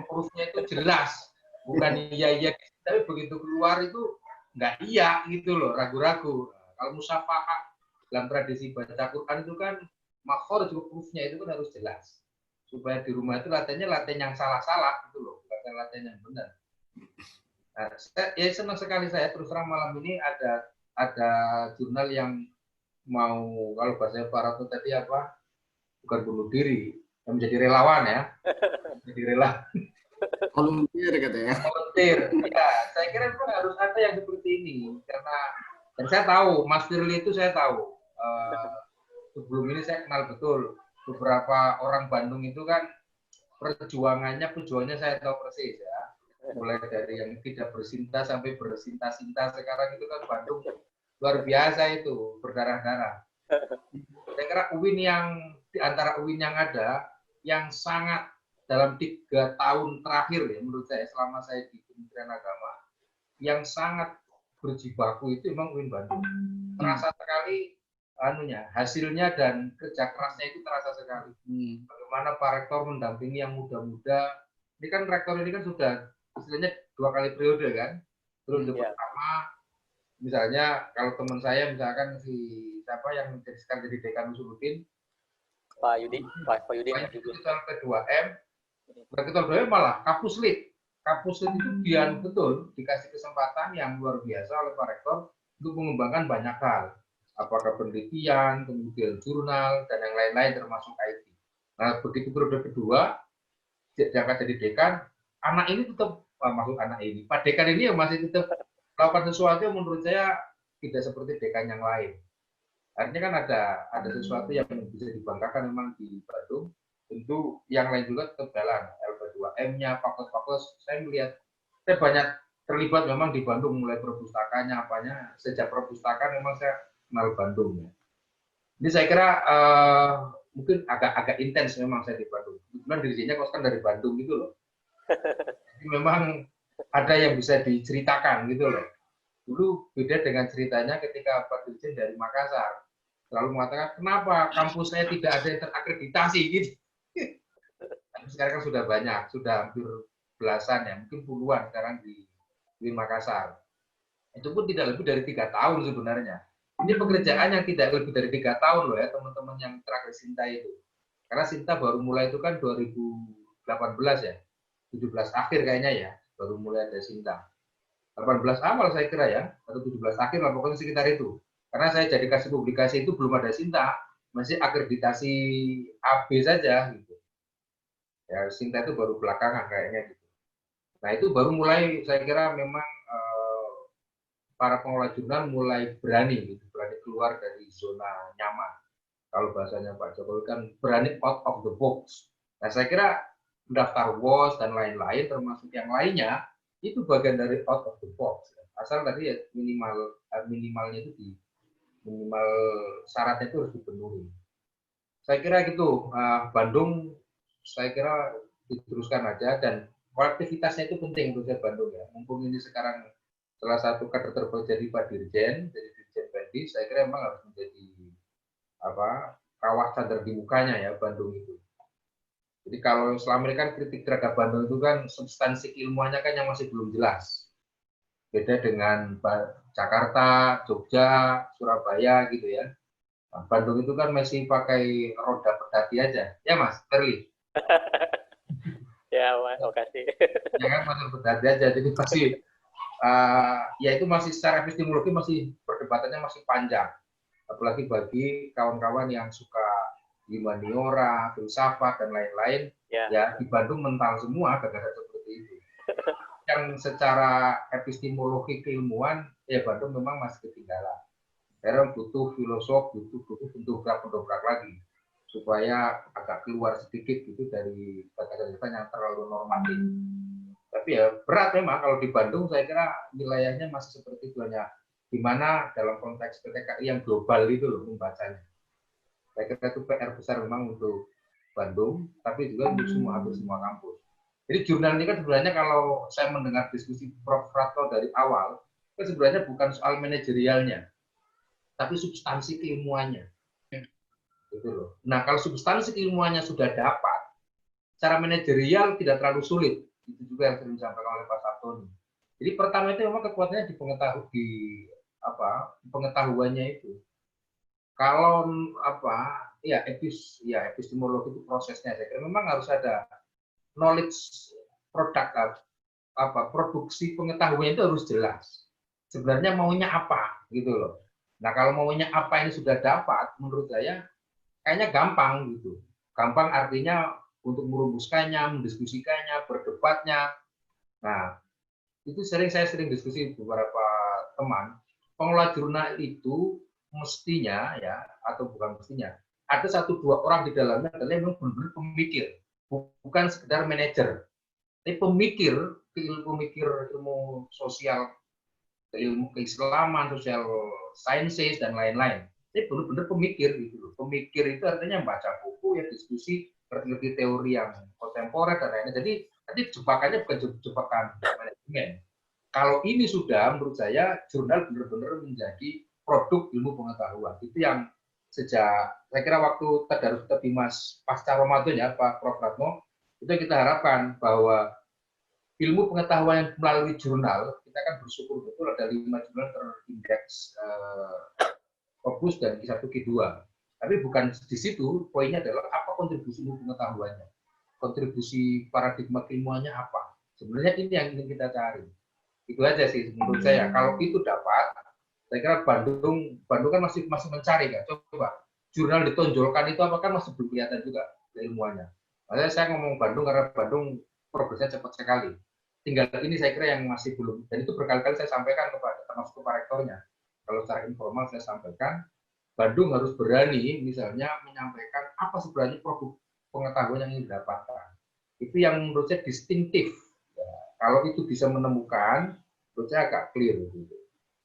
Speaker 11: Hurufnya itu jelas, bukan iya, tapi begitu keluar itu nggak iya gitu loh, ragu-ragu. Kalau musafahah dalam tradisi baca Quran itu kan makhraj hurufnya itu kan harus jelas. Supaya di rumah itu latihan yang salah-salah gitu loh, bukan latihan yang benar. Nah, ya senang sekali saya terus terang malam ini ada jurnal yang mau, kalau bahasa Pak Ratu tadi apa, bukan bunuh diri, yang menjadi relawan ya, menjadi relawan.
Speaker 2: Volunteer katanya.
Speaker 11: Volunteer, ya. Saya kira itu harus ada yang seperti ini karena dan saya tahu Mas Firly itu saya tahu sebelum ini saya kenal betul. Beberapa orang Bandung itu kan perjuangannya saya tahu persis ya. Mulai dari yang tidak bersinta sampai bersinta-sinta sekarang itu kan Bandung luar biasa itu, berdarah-darah. Saya kira UIN yang di antara UIN yang ada yang sangat dalam 3 tahun terakhir ya menurut saya selama saya di Kementerian Agama yang sangat berjibaku itu memang UIN Bandung. Terasa sekali hasilnya dan kerja kerasnya itu terasa sekali. Bagaimana Pak Rektor mendampingi yang muda-muda. Ini kan Rektor ini kan sudah istilahnya 2 kali periode kan. Periode pertama, misalnya kalau teman saya misalkan siapa yang sekarang jadi Dekan Usuluddin,
Speaker 5: Pak Yudi.
Speaker 11: Itu tahun ke-2M. Rektor 2M malah Kapuslit. Kapuslit itu biar betul dikasih kesempatan yang luar biasa oleh Pak Rektor untuk mengembangkan banyak hal. Apakah penelitian, kemudian jurnal, dan yang lain-lain termasuk IT. Nah, begitu periode kedua, diangkat jadi dekan, anak ini tetap, Pak Dekan ini yang masih tetap melakukan sesuatu yang menurut saya tidak seperti dekan yang lain. Artinya kan ada sesuatu yang bisa dibanggakan memang di Bandung, tentu yang lain juga tetap jalan. LP2M-nya, fakultas-fakultas, saya melihat, saya banyak terlibat memang di Bandung, mulai perpustakanya, apanya, sejak perpustakaan memang saya kenal Bandung ya. Ini saya kira mungkin agak intens memang saya di Bandung. Kebetulan dirinya kos kan dari Bandung gitu loh. Jadi memang ada yang bisa diceritakan gitu loh. Dulu beda dengan ceritanya ketika Pak Dirjen dari Makassar selalu mengatakan kenapa kampus saya tidak ada yang terakreditasi gitu. Tapi sekarang kan sudah banyak, sudah hampir belasan ya, mungkin puluhan sekarang di Makassar. Itu pun tidak lebih dari 3 tahun sebenarnya. Ini pekerjaan yang tidak lebih dari 3 tahun loh ya teman-teman yang terakhir Sinta itu. Karena Sinta baru mulai itu kan 2018 ya, 17 akhir kayaknya ya, baru mulai ada Sinta. 18 awal saya kira ya, atau 17 akhir lah pokoknya sekitar itu. Karena saya jadi kasih publikasi itu belum ada Sinta, masih akreditasi AB saja gitu. Ya Sinta itu baru belakangan kayaknya gitu. Nah itu baru mulai saya kira memang para pengelola jurnal mulai berani keluar dari zona nyaman. Kalau bahasanya Pak Jokowi kan berani out of the box. Nah saya kira daftar WOS dan lain-lain termasuk yang lainnya itu bagian dari out of the box. Asal tadi ya minimalnya itu minimal syaratnya itu harus dipenuhi. Saya kira gitu, Bandung saya kira diteruskan aja dan kolektivitasnya itu penting untuk saya Bandung ya. Mumpung ini sekarang salah satu kader terbaik jadi Pak Dirjen, jadi Dirjen Pendi, saya kira memang harus menjadi kawah cadar di mukanya ya Bandung itu. Jadi kalau selama ini kan kritik terhadap Bandung itu kan substansi ilmuannya kan yang masih belum jelas. Beda dengan Jakarta, Jogja, Surabaya gitu ya. Nah, Bandung itu kan masih pakai roda pedati aja, ya Mas Terli.
Speaker 5: Ya Mas, makasih.
Speaker 11: Ya kan masih pedati aja, jadi masih ya itu masih secara epistemologi masih perdebatannya masih panjang. apalagi bagi kawan-kawan yang suka humaniora, filsafat dan lain-lain, ya di Bandung mental semua gara-gara seperti itu. Yang secara epistemologi keilmuan, ya Bandung memang masih ketinggalan. Karena butuh filosof, butuh pendobrak lagi supaya agak keluar sedikit gitu dari gagasan-gagasan yang terlalu normatif. Tapi ya berat memang kalau di Bandung, saya kira wilayahnya masih seperti itu, hanya di mana dalam konteks PTKI yang global itu loh membacanya. Saya kira itu PR besar memang untuk Bandung, tapi juga untuk hampir semua kampus. Jadi jurnal ini kan sebenarnya kalau saya mendengar diskusi Prof. Ratno dari awal, kan sebenarnya bukan soal manajerialnya, tapi substansi keilmuannya. Gitu loh. Nah, kalau substansi keilmuannya sudah dapat, secara manajerial tidak terlalu sulit. Itu juga yang sering disampaikan oleh Pak Sabtoni. Jadi pertama itu memang kekuatannya di pengetahuannya itu. Kalau epistemologi itu prosesnya, saya kira memang harus ada knowledge produk produksi pengetahuan itu harus jelas. Sebenarnya maunya apa gitu loh. Nah, kalau maunya apa ini sudah dapat, menurut saya kayaknya gampang gitu. Gampang artinya untuk merumuskannya, mendiskusikannya, berdebatnya. Nah, itu saya sering diskusi beberapa teman. Pengelola jurnal itu mestinya ya, atau bukan mestinya, ada 1-2 orang di dalamnya adalah memang benar-benar pemikir, bukan sekedar manajer. Tapi pemikir ilmu sosial, ilmu keislaman, sosial sciences dan lain-lain. Jadi benar-benar pemikir gitu loh. Pemikir itu artinya baca buku, ya diskusi, ngerti teori yang kontemporer dan lain-lain. Jadi nanti jebakannya bukan jebakan manajemen. Kalau ini sudah, menurut saya jurnal benar-benar menjadi produk ilmu pengetahuan. Itu yang sejak saya kira waktu tadarus Bimas pasca Ramadan ya Pak Prof. Ratno, itu kita harapkan bahwa ilmu pengetahuan melalui jurnal, kita kan bersyukur betul ada 5 jurnal terindeks Scopus dan Q1 Q2. Tapi bukan di situ, poinnya adalah apa kontribusi ilmu pengetahuannya, kontribusi paradigma keilmuannya apa. Sebenarnya ini yang ingin kita cari. Itu aja sih menurut saya. Kalau itu dapat, saya kira Bandung kan masih mencari kan. Coba jurnal ditonjolkan itu apakah masih belum kelihatan juga keilmuannya. Makanya saya ngomong Bandung karena Bandung progresnya cepat sekali. Tinggal ini saya kira yang masih belum, dan itu berkali-kali saya sampaikan termasuk kepada rektornya. Kalau secara informal saya sampaikan, Bandung harus berani misalnya menyampaikan apa sebenarnya produk pengetahuan yang ingin didapatkan. Itu yang menurut saya distintif. Ya, kalau itu bisa menemukan, menurut saya agak clear. Gitu.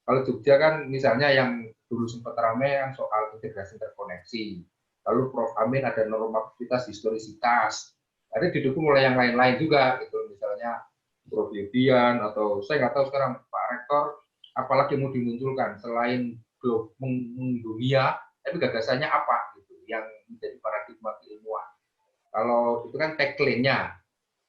Speaker 11: Kalau Jogja kan misalnya yang dulu sempat ramai kan soal integrasi interkoneksi. Lalu Prof. Amin ada normativitas, historisitas. Ada didukung oleh yang lain-lain juga, gitu. Misalnya Prof. Yudian atau saya nggak tahu sekarang Pak Rektor, apalagi mau dimunculkan selain mendunia, tapi gagasannya apa gitu yang menjadi paradigma keilmuan. Kalau itu kan tagline-nya,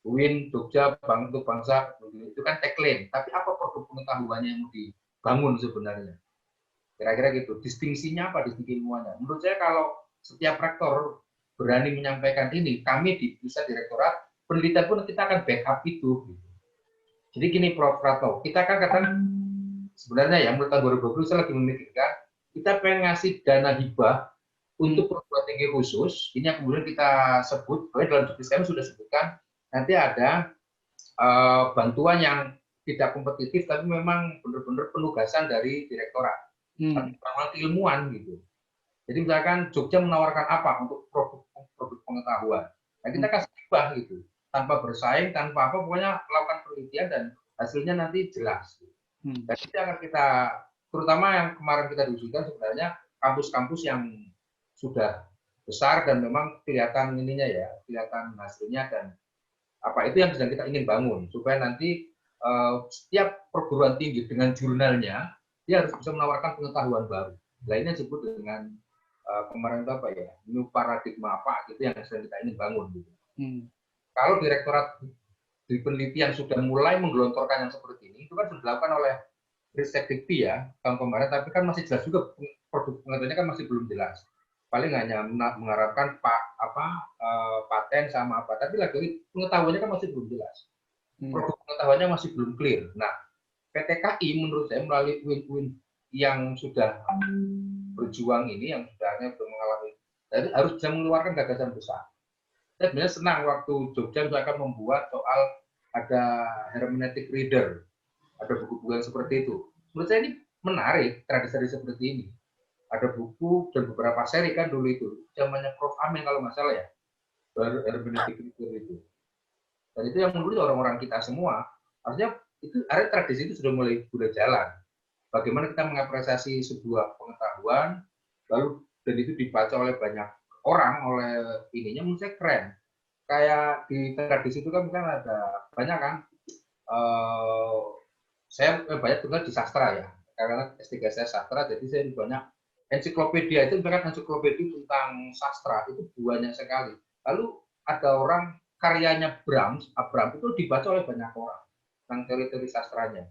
Speaker 11: UIN Jogja untuk bangsa, itu kan tagline. Tapi apa produk pengetahuannya yang mau dibangun sebenarnya? Kira-kira gitu. Distingsinya apa? Distingsi ilmuannya. Menurut saya kalau setiap rektor berani menyampaikan ini, kami di pusat direktorat penelitian pun kita akan backup itu. Gitu. Jadi gini Prof. Ratno, kita kan kadang sebenarnya ya menurut tahun 2020 saya lagi memikirkan kita pengen ngasih dana hibah untuk perguruan tinggi khusus. Ini yang kemudian kita sebut, dalam judul kami sudah sebutkan nanti ada bantuan yang tidak kompetitif tapi memang benar-benar penugasan dari direktorat atau keilmuan gitu. Jadi misalkan Jogja menawarkan apa untuk produk pengetahuan, nah kita kasih hibah gitu, tanpa bersaing, tanpa apa, pokoknya melakukan penelitian dan hasilnya nanti jelas. Dan itu akan kita, terutama yang kemarin kita diskusikan sebenarnya kampus-kampus yang sudah besar dan memang kelihatan ininya ya, kelihatan hasilnya dan apa itu yang sedang kita ingin bangun supaya nanti setiap perguruan tinggi dengan jurnalnya dia harus bisa menawarkan pengetahuan baru. Lainnya disebut dengan kemarin itu apa ya, new paradigma apa gitu yang sedang kita ingin bangun. Gitu. Kalau direktorat di penelitian sudah mulai menggelontorkan yang seperti ini, itu kan sudah dilakukan oleh Ristek Dikti ya tahun kemarin, tapi kan masih jelas juga produk pengetahuannya kan masih belum jelas. Paling hanya mengharapkan paten sama apa, tapi lagi pengetahuannya kan masih belum jelas. Produk pengetahuannya masih belum clear. Nah, PTKI menurut saya melalui UIN yang sudah berjuang ini yang sebenarnya belum mengalami, jadi harus bisa mengeluarkan gagasan besar. Saya sebenarnya senang waktu Jogja akan membuat soal ada hermeneutic reader, ada buku-buku yang seperti itu. Menurut saya ini menarik tradisi seperti ini. Ada buku dan beberapa seri kan dulu itu, zamannya Prof. Amin kalau nggak salah ya, baru hermeneutic reader itu. Dan itu yang menulis orang-orang kita semua. Artinya itu ada tradisi itu sudah mulai jalan. Bagaimana kita mengapresiasi sebuah pengetahuan, lalu dan itu dibaca oleh banyak orang, oleh ininya, menurut saya keren. Kayak di tradisi itu kan ada banyak kan. Saya banyak tinggal di sastra ya, karena S3 saya sastra, jadi saya banyak ensiklopedia itu, bahkan ensiklopedia tentang sastra itu banyak sekali. Lalu ada orang karyanya Abrams itu dibaca oleh banyak orang tentang teori-teori sastranya.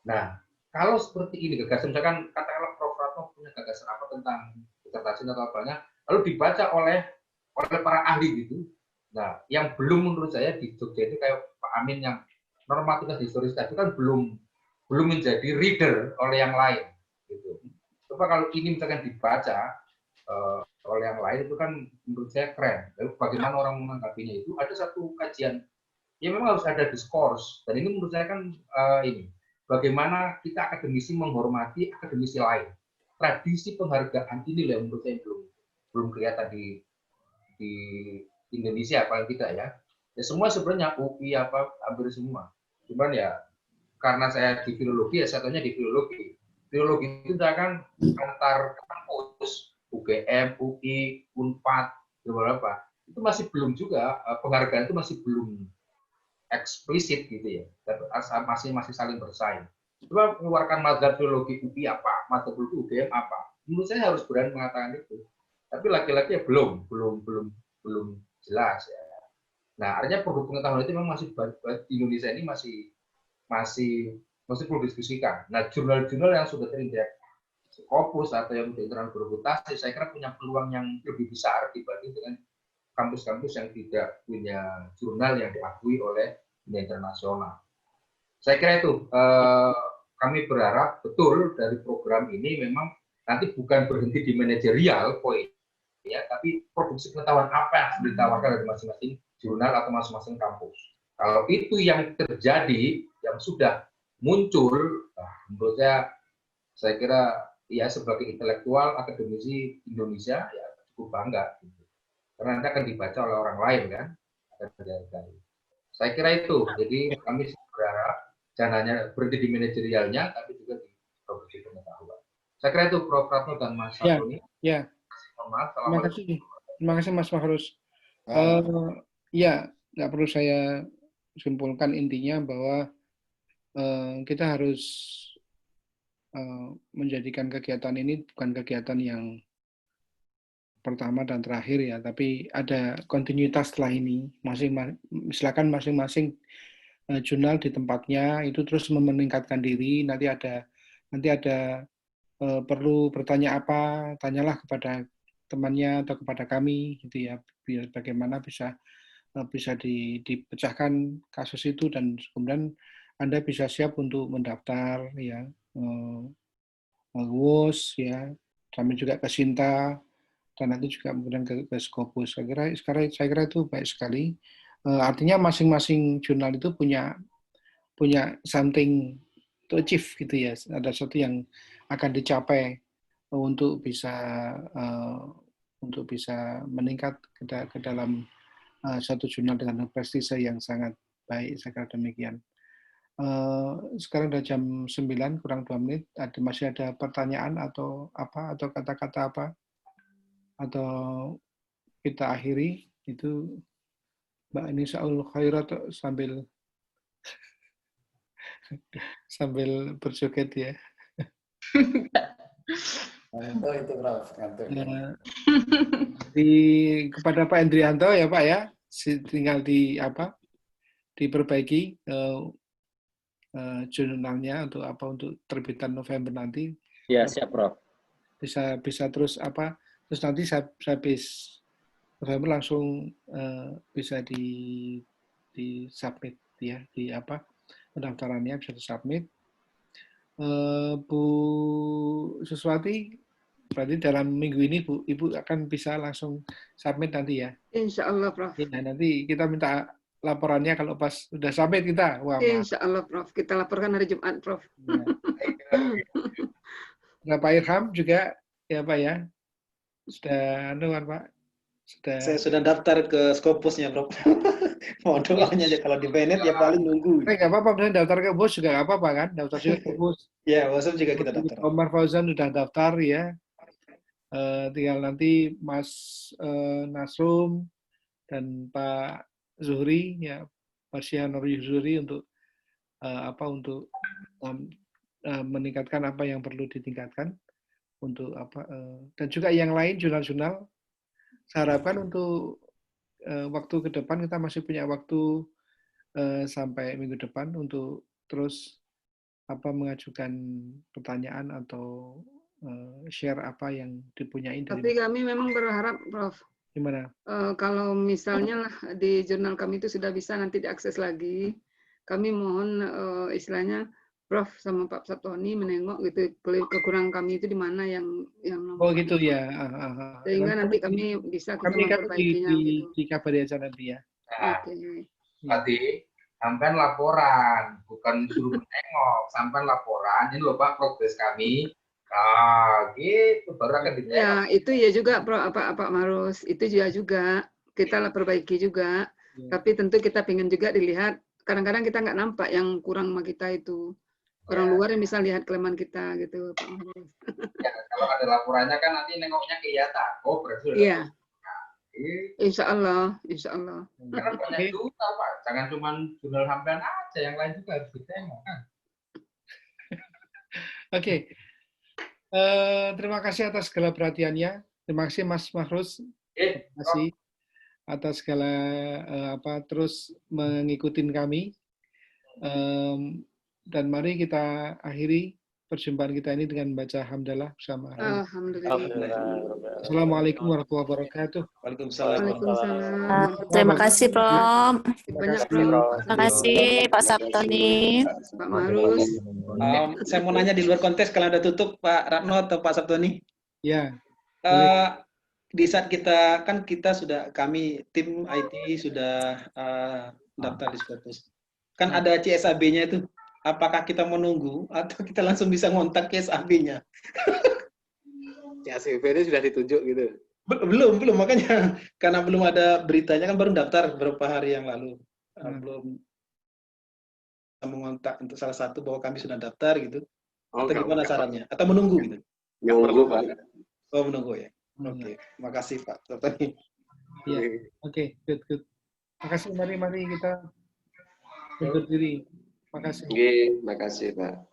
Speaker 11: Nah, kalau seperti ini gagasan, misalkan katakanlah Prof. Ratno punya gagasan apa tentang disertasi atau apanya, lalu dibaca oleh para ahli gitu. Nah, yang belum menurut saya di Jogja itu kayak Pak Amin yang normativitas historis tadi kan belum menjadi reader oleh yang lain gitu. Coba kalau ini misalkan dibaca oleh yang lain itu kan menurut saya keren. Lalu bagaimana orang menanggapinya itu ada satu kajian, ya memang harus ada diskurs, dan ini menurut saya kan ini bagaimana kita akademisi menghormati akademisi lain. Tradisi penghargaan ini loh menurut saya belum kelihatan di Indonesia paling tidak ya. Ya semua sebenarnya UI hampir semua. Cuman ya karena saya di filologi ya saya tanya di filologi. Filologi itu kan antar kampus UGM, UI, Unpad, beberapa itu masih belum juga penghargaan itu masih belum eksplisit gitu ya. Masih saling bersaing. Coba mengeluarkan mazhab filologi UI apa, mazhab filologi UGM apa. Menurut saya harus berani mengatakan itu. Tapi laki-laki ya belum jelas ya. Nah, artinya produk pengetahuan itu memang masih di Indonesia ini masih perlu diskusikan. Nah, jurnal-jurnal yang sudah terinjak Scopus atau yang sudah berputasi, saya kira punya peluang yang lebih besar dibanding dengan kampus-kampus yang tidak punya jurnal yang diakui oleh dunia internasional. Saya kira itu kami berharap betul dari program ini memang nanti bukan berhenti di manajerial poin, ya, tapi produksi pengetahuan apa yang harus ditawarkan dari masing-masing jurnal atau masing-masing kampus. Kalau itu yang terjadi, yang sudah muncul, menurut saya kira ya sebagai intelektual akademisi Indonesia ya cukup bangga, gitu. Karena nanti akan dibaca oleh orang lain kan. Saya kira itu. Jadi kami berharap jangan hanya berhenti di manajerialnya, tapi juga di produksi pengetahuan. Saya kira itu Prof. Ratno dan Mas Antoni.
Speaker 1: Ya. Terima kasih Mas Mahrus. Ya, nggak perlu saya simpulkan, intinya bahwa kita harus menjadikan kegiatan ini bukan kegiatan yang pertama dan terakhir ya, tapi ada kontinuitas setelah ini. Silakan masing-masing jurnal di tempatnya itu terus meningkatkan diri. Nanti ada perlu bertanya apa, tanyalah kepada temannya atau kepada kami gitu ya, biar bagaimana bisa dipecahkan kasus itu, dan kemudian Anda bisa siap untuk mendaftar ya, WUS ya, sampai juga ke Sinta, dan nanti juga kemudian ke Scopus. Saya kira itu baik sekali. Artinya masing-masing jurnal itu punya something to achieve gitu ya, ada sesuatu yang akan dicapai untuk bisa meningkat ke dalam satu jurnal dengan prestise yang sangat baik. Saya kira demikian. Sekarang udah jam 9 kurang 2 menit. Masih ada pertanyaan atau apa, atau kata-kata apa, atau kita akhiri itu Mbak Nisaul Khairat sambil berjoget ya.
Speaker 2: Itu Prof.
Speaker 1: Kepada Pak Endrianto ya Pak ya, tinggal diperbaiki jurnalnya untuk terbitan November nanti.
Speaker 13: Ya, siap Prof.
Speaker 1: Bisa terus terus nanti habis November langsung bisa di submit ya, pendaftarannya bisa di submit. Bu Suswati Berarti dalam minggu ini Bu, Ibu akan bisa langsung submit nanti ya.
Speaker 3: Insya Allah, Prof.
Speaker 1: Ya, nanti kita minta laporannya kalau pas sudah submit kita. Wah,
Speaker 3: Insya Allah, Prof. Kita laporkan hari Jumat, Prof.
Speaker 1: Ya. Nah, Pak Irham juga ya Pak ya. Sudah kan Pak?
Speaker 7: Saya sudah daftar ke Scopusnya, Prof. Mohon doanya aja kalau di Bennett ya paling nunggu.
Speaker 1: Nggak apa-apa, misalnya daftar ke BOS juga nggak apa-apa kan? Daftar juga ke BOS.
Speaker 7: Ya, WhatsApp juga kita daftar.
Speaker 1: Omar Fauzan sudah daftar ya. Tinggal nanti Mas Nasrum dan Pak Zuhri ya, Pak Syihanur Zuhri untuk untuk meningkatkan apa yang perlu ditingkatkan untuk dan juga yang lain jurnal-jurnal. Saya harapkan untuk waktu ke depan kita masih punya waktu sampai minggu depan untuk terus mengajukan pertanyaan atau share apa yang dipunyai dari.
Speaker 3: Tapi kami memang berharap, Prof.
Speaker 1: Gimana?
Speaker 3: Kalau misalnya lah di jurnal kami itu sudah bisa nanti diakses lagi, kami mohon istilahnya Prof sama Pak Sabtoni menengok gitu kekurangan kami itu di mana yang
Speaker 1: Oh gitu ya.
Speaker 3: Sehingga nanti kami bisa
Speaker 1: kami
Speaker 3: memperbaikinya.
Speaker 1: Dikabari aja nanti ya.
Speaker 11: Oke. Berarti sampai laporan, bukan suruh menengok, sampai laporan. Ini loh Pak progres kami. Gitu baru akan ditengok.
Speaker 3: Ya itu ya juga Pak Marus, itu juga kita perbaiki juga. Tapi tentu kita ingin juga dilihat. Kadang-kadang kita nggak nampak yang kurang sama kita itu. Orang luar yang bisa lihat kelemahan kita gitu, Pak Marus.
Speaker 11: Ya, kalau ada laporannya kan nanti nengoknya kelihatan. Oh, berarti sudah.
Speaker 3: Iya. Insya Allah, Insya Allah.
Speaker 11: Karena banyak juga, Pak. Jangan cuma jurnal sampean aja, yang lain juga harus ditengok kan.
Speaker 1: Oke. Terima kasih atas segala perhatiannya. Terima kasih Mas Mahrus. Terima kasih atas segala terus mengikuti kami. Dan mari kita akhiri perjumpaan kita ini dengan membaca hamdalah bersama.
Speaker 3: Alhamdulillah.
Speaker 1: Assalamualaikum warahmatullahi wabarakatuh.
Speaker 3: Waalaikumsalam.
Speaker 14: Terima kasih, Prof.
Speaker 3: Banyak, Prof.
Speaker 14: Terima kasih, Pak Sabtoni.
Speaker 3: Pak Marus.
Speaker 7: Saya mau nanya di luar konteks, kalau ada tutup Pak Ratno atau Pak Sabtoni.
Speaker 1: Ya.
Speaker 7: Di saat kami tim IT sudah daftar di Scopus. Kan ada CSAB-nya itu. Apakah kita menunggu atau kita langsung bisa ngontak CSAB-nya?
Speaker 10: CSAB ini sudah ditunjuk gitu?
Speaker 7: Belum, makanya karena belum ada beritanya kan baru daftar beberapa hari yang lalu. Belum mengontak untuk salah satu bahwa kami sudah daftar gitu. Atau gimana caranya? Atau menunggu gitu?
Speaker 10: Nggak perlu, Pak.
Speaker 7: Oh, menunggu ya. Oke, makasih Pak.
Speaker 1: Ya, oke, good. Makasih, mari kita undur diri. Makasih.
Speaker 2: Makasih Pak.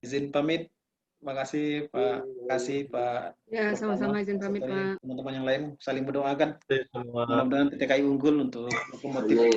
Speaker 7: Izin pamit. Makasih Pak. Makasih Pak.
Speaker 3: Ya, sama-sama izin pamit Pak.
Speaker 7: Teman-teman yang lain saling mendoakan. Mudah-mudahan PTKI unggul untuk lokomotif.